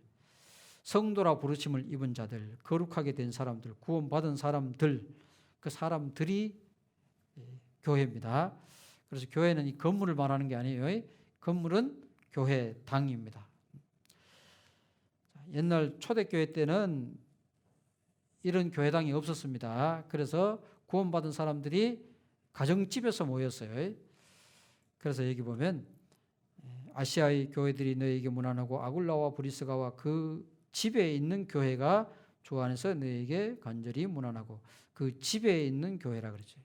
[SPEAKER 1] 성도라 부르심을 입은 자들, 거룩하게 된 사람들, 구원받은 사람들, 그 사람들이 교회입니다. 그래서 교회는 이 건물을 말하는 게 아니에요. 건물은 교회당입니다. 옛날 초대교회 때는 이런 교회당이 없었습니다. 그래서 구원받은 사람들이 가정집에서 모였어요. 그래서 여기 보면 아시아의 교회들이 너희에게 문안하고 아굴라와 브리스가와 그 집에 있는 교회가 주 안에서 너희에게 간절히 문안하고 그 집에 있는 교회라 그러죠.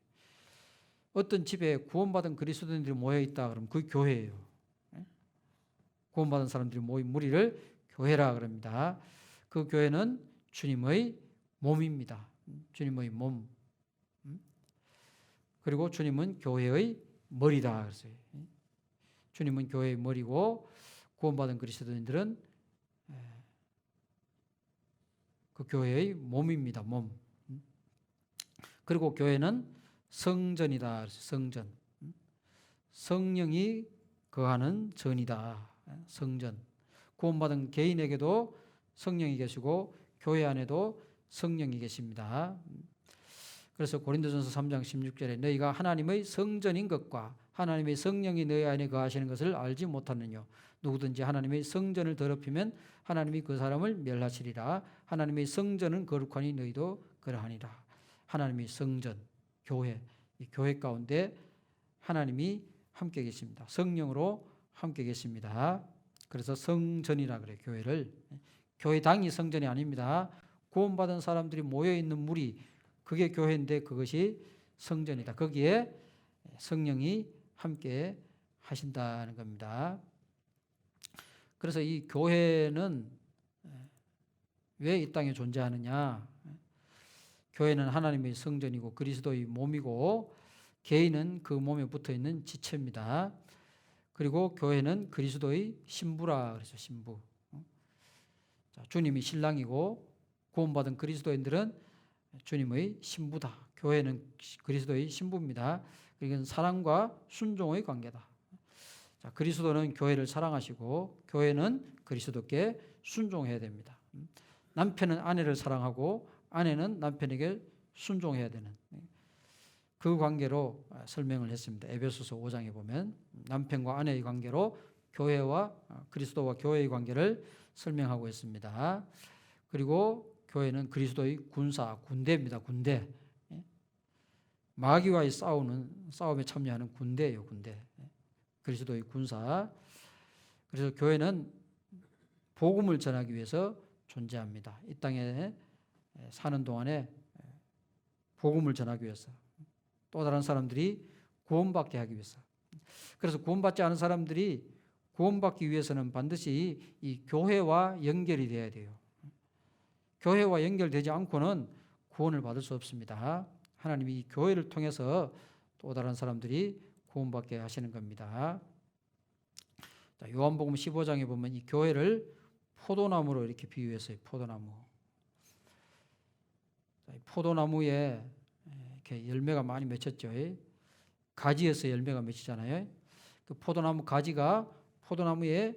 [SPEAKER 1] 어떤 집에 구원받은 그리스도인들이 모여있다 그러면 그 교회예요. 구원받은 사람들이 모인 무리를 교회라 그럽니다. 그 교회는 주님의 몸입니다. 주님의 몸. 그리고 주님은 교회의 머리다 그랬어요. 주님은 교회의 머리고 구원받은 그리스도인들은 그 교회의 몸입니다. 몸. 그리고 교회는 성전이다. 성전. 성령이 거하는 전이다. 성전. 구원받은 개인에게도 성령이 계시고 교회 안에도 성령이 계십니다. 그래서 고린도전서 3장 16절에 너희가 하나님의 성전인 것과 하나님의 성령이 너희 안에 거하시는 것을 알지 못하느냐. 누구든지 하나님의 성전을 더럽히면 하나님이 그 사람을 멸하시리라. 하나님의 성전은 거룩하니 너희도 그러하니라. 하나님의 성전, 교회, 이 교회 가운데 하나님이 함께 계십니다. 성령으로 함께 계십니다. 그래서 성전이라 그래요. 교회를. 교회당이 성전이 아닙니다. 구원받은 사람들이 모여있는 무리, 그게 교회인데 그것이 성전이다. 거기에 성령이 함께 하신다는 겁니다. 그래서 이 교회는 왜 이 땅에 존재하느냐? 교회는 하나님의 성전이고 그리스도의 몸이고 개인은 그 몸에 붙어있는 지체입니다. 그리고 교회는 그리스도의 신부라 그래서 신부. 주님이 신랑이고 구원받은 그리스도인들은 주님의 신부다. 교회는 그리스도의 신부입니다. 이건 사랑과 순종의 관계다. 자, 그리스도는 교회를 사랑하시고 교회는 그리스도께 순종해야 됩니다. 남편은 아내를 사랑하고 아내는 남편에게 순종해야 되는 그 관계로 설명을 했습니다. 에베소서 5장에 보면 남편과 아내의 관계로 교회와 그리스도와 교회의 관계를 설명하고 있습니다. 그리고 교회는 그리스도의 군대입니다. 군대. 마귀와의 싸움에 참여하는 군대예요. 군대. 그리스도의 군사. 그래서 교회는 복음을 전하기 위해서 존재합니다. 이 땅에 사는 동안에 복음을 전하기 위해서, 또 다른 사람들이 구원받게 하기 위해서. 그래서 구원받지 않은 사람들이 구원받기 위해서는 반드시 이 교회와 연결이 돼야 돼요. 교회와 연결되지 않고는 구원을 받을 수 없습니다. 하나님이 이 교회를 통해서 또 다른 사람들이 구원받게 하시는 겁니다. 요한복음 15장에 보면 이 교회를 포도나무로 이렇게 비유했어요. 포도나무. 포도나무에 이렇게 열매가 많이 맺혔죠. 가지에서 열매가 맺히잖아요. 그 포도나무 가지가 포도나무에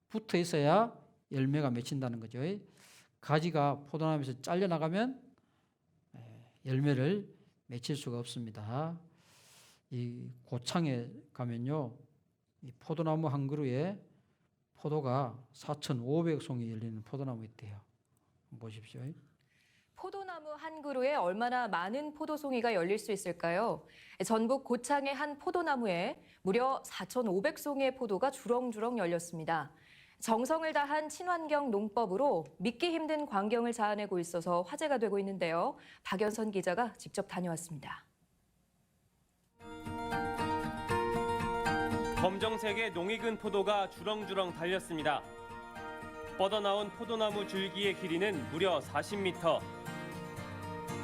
[SPEAKER 1] 붙어 있어야 열매가 맺힌다는 거죠. 가지가 포도나무에서 잘려나가면 열매를 맺힐 수가 없습니다. 이 고창에 가면요, 이 포도나무 한 그루에 포도가 4,500송이 열리는 포도나무 있대요. 보십시오.
[SPEAKER 2] 포도나무 한 그루에 얼마나 많은 포도송이가 열릴 수 있을까요? 전북 고창의 한 포도나무에 무려 4,500송이의 포도가 주렁주렁 열렸습니다. 정성을 다한 친환경 농법으로 믿기 힘든 광경을 자아내고 있어서 화제가 되고 있는데요. 박연선 기자가 직접 다녀왔습니다.
[SPEAKER 3] 검정색의 농익은 포도가 주렁주렁 달렸습니다. 뻗어나온 포도나무 줄기의 길이는 무려 40m.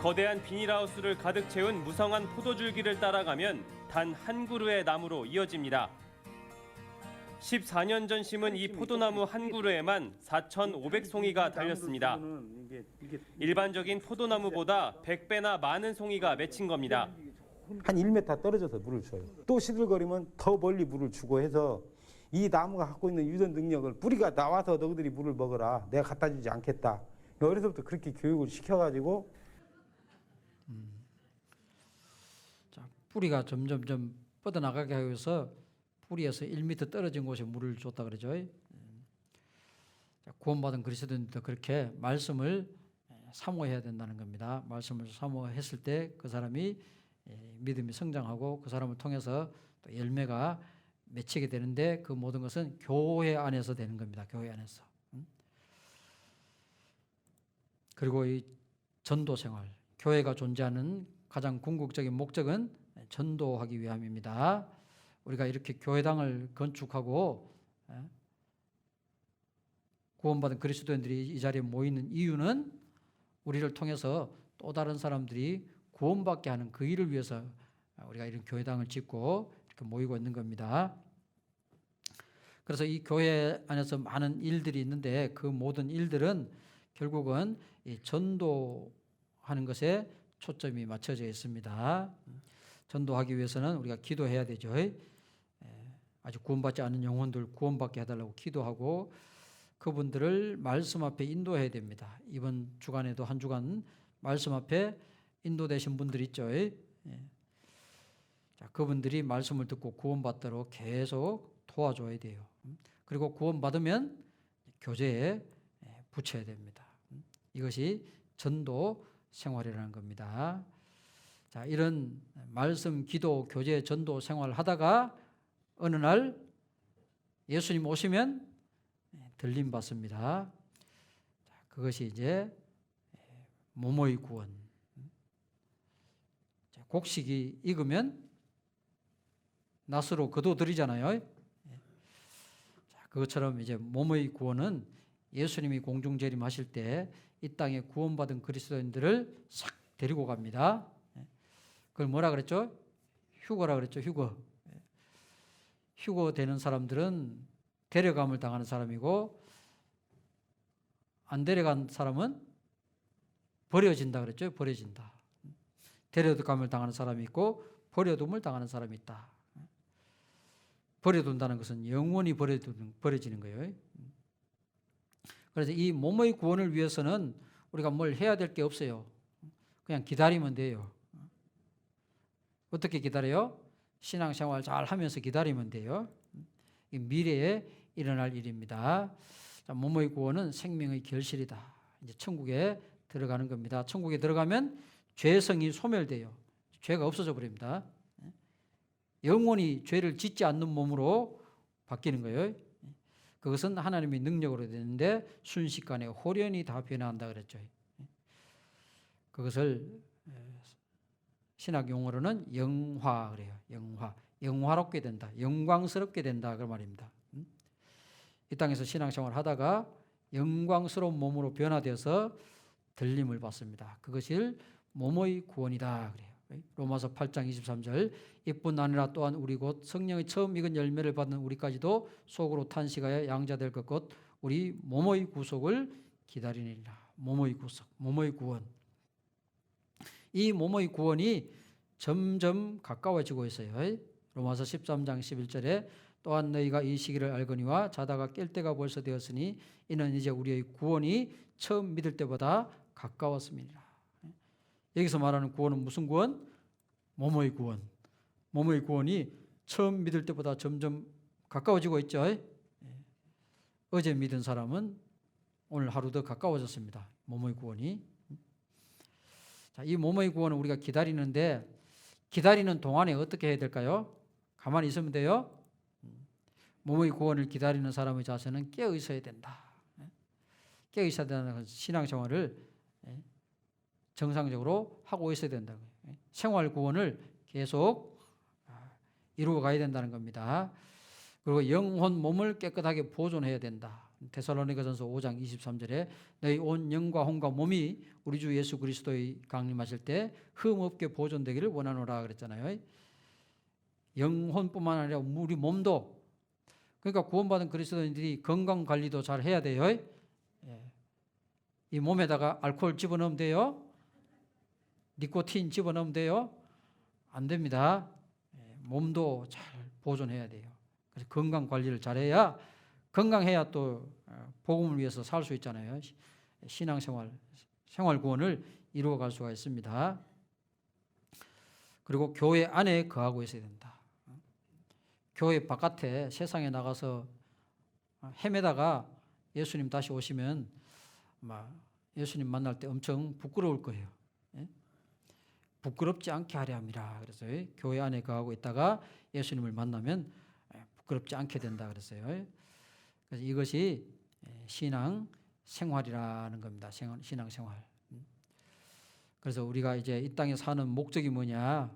[SPEAKER 3] 거대한 비닐하우스를 가득 채운 무성한 포도줄기를 따라가면 단 한 그루의 나무로 이어집니다. 14년 전 심은 이 포도나무 한 그루에만 4,500송이가 달렸습니다. 일반적인 포도나무보다 100배나 많은 송이가 맺힌 겁니다.
[SPEAKER 4] 한 1m 떨어져서 물을 줘요. 또 시들거리면 더 멀리 물을 주고 해서 이 나무가 갖고 있는 유전 능력을, 뿌리가 나와서 너희들이 물을 먹어라, 내가 갖다 주지 않겠다. 어려서부터 그렇게 교육을 시켜가지고
[SPEAKER 1] 자, 뿌리가 점점점 뻗어나가게 하기 위해서 뿌리에서 1m 떨어진 곳에 물을 줬다 그러죠. 구원받은 그리스도인들도 그렇게 말씀을 사모해야 된다는 겁니다. 말씀을 사모했을 때 그 사람이 믿음이 성장하고 그 사람을 통해서 또 열매가 맺히게 되는데, 그 모든 것은 교회 안에서 되는 겁니다. 교회 안에서. 그리고 이 전도 생활, 교회가 존재하는 가장 궁극적인 목적은 전도하기 위함입니다. 우리가 이렇게 교회당을 건축하고 구원받은 그리스도인들이 이 자리에 모이는 이유는 우리를 통해서 또 다른 사람들이 구원받게 하는 그 일을 위해서 우리가 이런 교회당을 짓고 이렇게 모이고 있는 겁니다. 그래서 이 교회 안에서 많은 일들이 있는데, 그 모든 일들은 결국은 이 전도하는 것에 초점이 맞춰져 있습니다. 전도하기 위해서는 우리가 기도해야 되죠. 아직 구원받지 않은 영혼들 구원받게 해달라고 기도하고 그분들을 말씀 앞에 인도해야 됩니다. 이번 주간에도 한 주간 말씀 앞에 인도되신 분들 있죠. 자, 그분들이 말씀을 듣고 구원받도록 계속 도와줘야 돼요. 그리고 구원받으면 교제에 붙여야 됩니다. 이것이 전도 생활이라는 겁니다. 자, 이런 말씀, 기도, 교제, 전도 생활을 하다가 어느 날 예수님 오시면 들림 받습니다. 자, 그것이 이제 모모의 구원. 자, 곡식이 익으면 낫으로 거둬들이잖아요. 자, 그것처럼 이제 모모의 구원은 예수님이 공중 재림하실 때 이 땅에 구원받은 그리스도인들을 싹 데리고 갑니다. 그걸 뭐라 그랬죠? 휴거라 그랬죠. 휴거. 휴거 되는 사람들은 데려감을 당하는 사람이고, 안 데려간 사람은 버려진다 그랬죠. 버려진다. 데려감을 당하는 사람이 있고 버려둠을 당하는 사람이 있다. 버려둔다는 것은 영원히 버려지는 거예요. 그래서 이 몸의 구원을 위해서는 우리가 뭘 해야 될 게 없어요. 그냥 기다리면 돼요. 어떻게 기다려요? 신앙생활 잘 하면서 기다리면 돼요. 이 미래에 일어날 일입니다. 자, 몸의 구원은 생명의 결실이다. 이제 천국에 들어가는 겁니다. 천국에 들어가면 죄성이 소멸돼요. 죄가 없어져 버립니다. 영원히 죄를 짓지 않는 몸으로 바뀌는 거예요. 그것은 하나님의 능력으로 되는데 순식간에 홀연히 다 변화한다 그랬죠. 그것을 신학 용어로는 영화 그래요. 영화롭게 된다. 영광스럽게 된다 그 말입니다. 이 땅에서 신앙생활을 하다가 영광스러운 몸으로 변화되어서 들림을 받습니다. 그것을 몸의 구원이다 그래요. 로마서 8장 23절 이뿐 아니라 또한 우리 곧 성령의 처음 익은 열매를 받는 우리까지도 속으로 탄식하여 양자될 것 곧 우리 몸의 구속을 기다리느니라. 몸의 구속, 몸의 구원. 이 몸의 구원이 점점 가까워지고 있어요. 로마서 13장 11절에 또한 너희가 이 시기를 알거니와 자다가 깰 때가 벌써 되었으니 이는 이제 우리의 구원이 처음 믿을 때보다 가까웠습니다. 여기서 말하는 구원은 무슨 구원? 몸의 구원. 몸의 구원이 처음 믿을 때보다 점점 가까워지고 있죠. 어제 믿은 사람은 오늘 하루 더 가까워졌습니다. 몸의 구원이. 자, 이 몸의 구원은 우리가 기다리는데 기다리는 동안에 어떻게 해야 될까요? 가만히 있으면 돼요? 몸의 구원을 기다리는 사람의 자세는 깨어 있어야 된다. 깨어 있어야 된다는 신앙생활을 정상적으로 하고 있어야 된다고. 생활 구원을 계속 이루어 가야 된다는 겁니다. 그리고 영혼 몸을 깨끗하게 보존해야 된다. 데살로니가전서 5장 23절에 너희 온 영과 혼과 몸이 우리 주 예수 그리스도의 강림하실 때 흠 없게 보존되기를 원하노라 그랬잖아요. 영혼뿐만 아니라 우리 몸도, 그러니까 구원받은 그리스도인들이 건강 관리도 잘 해야 돼요. 이 몸에다가 알코올 집어넣으면 돼요? 니코틴 집어넣으면 돼요? 안 됩니다. 몸도 잘 보존해야 돼요. 그래서 건강 관리를 잘해야, 건강해야 또 복음을 위해서 살 수 있잖아요. 신앙생활, 생활 구원을 이루어갈 수가 있습니다. 그리고 교회 안에 거하고 있어야 된다. 교회 바깥에 세상에 나가서 헤매다가 예수님 다시 오시면 예수님 만날 때 엄청 부끄러울 거예요. 부끄럽지 않게 하려 함이라. 그래서 교회 안에 거하고 있다가 예수님을 만나면 부끄럽지 않게 된다 그랬어요. 그래서 이것이 신앙 생활이라는 겁니다. 신앙 생활. 그래서 우리가 이제 이 땅에 사는 목적이 뭐냐?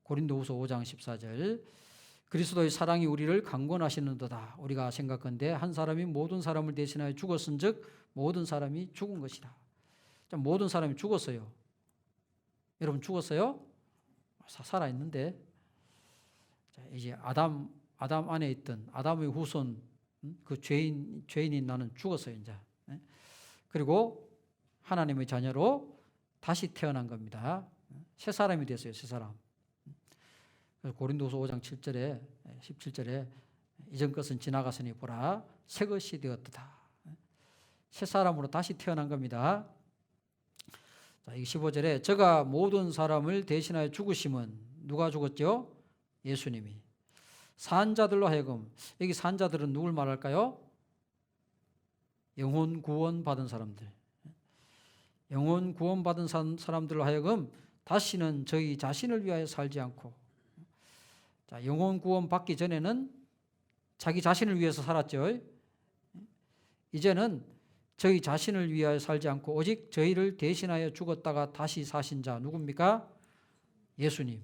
[SPEAKER 1] 고린도후서 5장 14절 그리스도의 사랑이 우리를 강권하시는도다. 우리가 생각건대 한 사람이 모든 사람을 대신하여 죽었은즉 모든 사람이 죽은 것이다. 모든 사람이 죽었어요. 여러분 죽었어요? 살아 있는데 이제 아담 안에 있던 아담의 후손 그 죄인인 나는 죽었어요 이제. 그리고 하나님의 자녀로 다시 태어난 겁니다. 새 사람이 됐어요, 새 사람. 고린도서 5장 7절에 17절에 이전 것은 지나갔으니 보라 새 것이 되었도다. 새 사람으로 다시 태어난 겁니다. 자, 15절에 저가 모든 사람을 대신하여 죽으심은 누가 죽었죠? 예수님이. 산 자들로 하여금, 여기 산 자들은 누굴 말할까요? 영혼 구원 받은 사람들. 영혼 구원 받은 사람들로 하여금 다시는 저희 자신을 위하여 살지 않고, 자, 영혼 구원 받기 전에는 자기 자신을 위해서 살았죠. 이제는 저희 자신을 위하여 살지 않고 오직 저희를 대신하여 죽었다가 다시 사신 자 누굽니까? 예수님.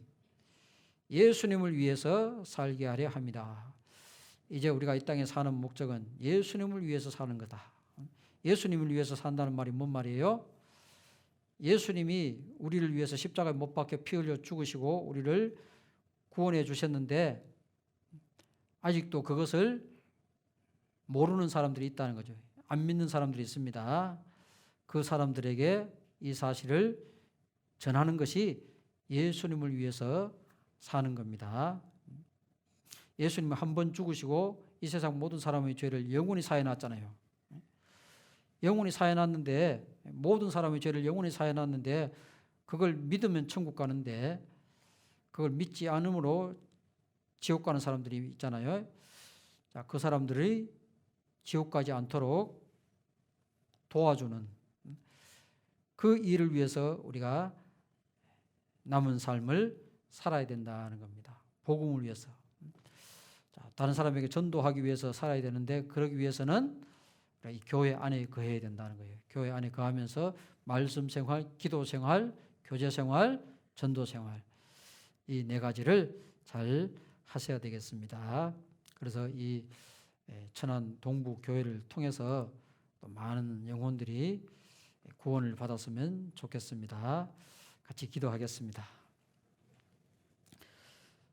[SPEAKER 1] 예수님을 위해서 살게 하려 합니다. 이제 우리가 이 땅에 사는 목적은 예수님을 위해서 사는 거다. 예수님을 위해서 산다는 말이 뭔 말이에요? 예수님이 우리를 위해서 십자가에 못 박혀 피 흘려 죽으시고 우리를 구원해 주셨는데 아직도 그것을 모르는 사람들이 있다는 거죠. 안 믿는 사람들이 있습니다. 그 사람들에게 이 사실을 전하는 것이 예수님을 위해서 사는 겁니다. 예수님은 한 번 죽으시고 이 세상 모든 사람의 죄를 영원히 사해놨잖아요. 영원히 사해놨는데, 모든 사람의 죄를 영원히 사해놨는데 그걸 믿으면 천국 가는데 그걸 믿지 않음으로 지옥 가는 사람들이 있잖아요. 자, 그 사람들이 지옥 가지 않도록 도와주는 그 일을 위해서 우리가 남은 삶을 살아야 된다는 겁니다. 복음을 위해서. 자, 다른 사람에게 전도하기 위해서 살아야 되는데 그러기 위해서는 이 교회 안에 거해야 된다는 거예요. 교회 안에 거하면서 말씀 생활, 기도 생활, 교제 생활, 전도 생활 이 네 가지를 잘 하셔야 되겠습니다. 그래서 이 천안 동부 교회를 통해서 또 많은 영혼들이 구원을 받았으면 좋겠습니다. 같이 기도하겠습니다.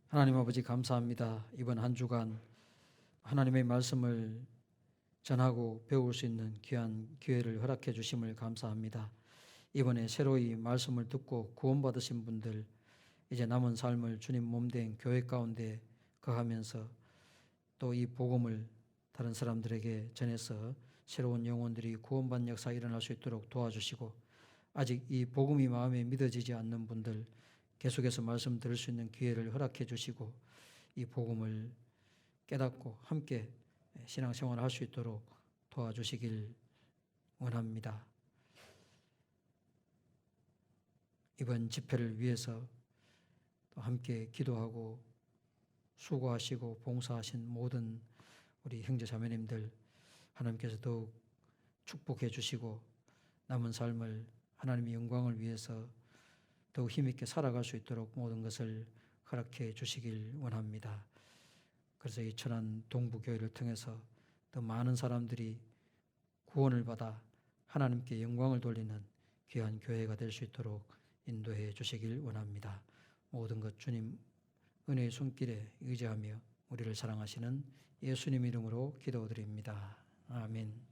[SPEAKER 1] 하나님 아버지 감사합니다. 이번 한 주간 하나님의 말씀을 전하고 배울 수 있는 귀한 기회를 허락해 주심을 감사합니다. 이번에 새로이 말씀을 듣고 구원받으신 분들 이제 남은 삶을 주님 몸된 교회 가운데 거하면서 또 이 복음을 다른 사람들에게 전해서 새로운 영혼들이 구원받는 역사가 일어날 수 있도록 도와주시고 아직 이 복음이 마음에 믿어지지 않는 분들 계속해서 말씀 들을 수 있는 기회를 허락해 주시고 이 복음을 깨닫고 함께 신앙생활을 할 수 있도록 도와주시길 원합니다. 이번 집회를 위해서 또 함께 기도하고 수고하시고 봉사하신 모든 우리 형제 자매님들 하나님께서 더욱 축복해 주시고 남은 삶을 하나님의 영광을 위해서 더욱 힘있게 살아갈 수 있도록 모든 것을 허락해 주시길 원합니다. 그래서 이 천안 동부교회를 통해서 더 많은 사람들이 구원을 받아 하나님께 영광을 돌리는 귀한 교회가 될 수 있도록 인도해 주시길 원합니다. 모든 것 주님 은혜의 손길에 의지하며 우리를 사랑하시는 예수님 이름으로 기도드립니다. 아멘.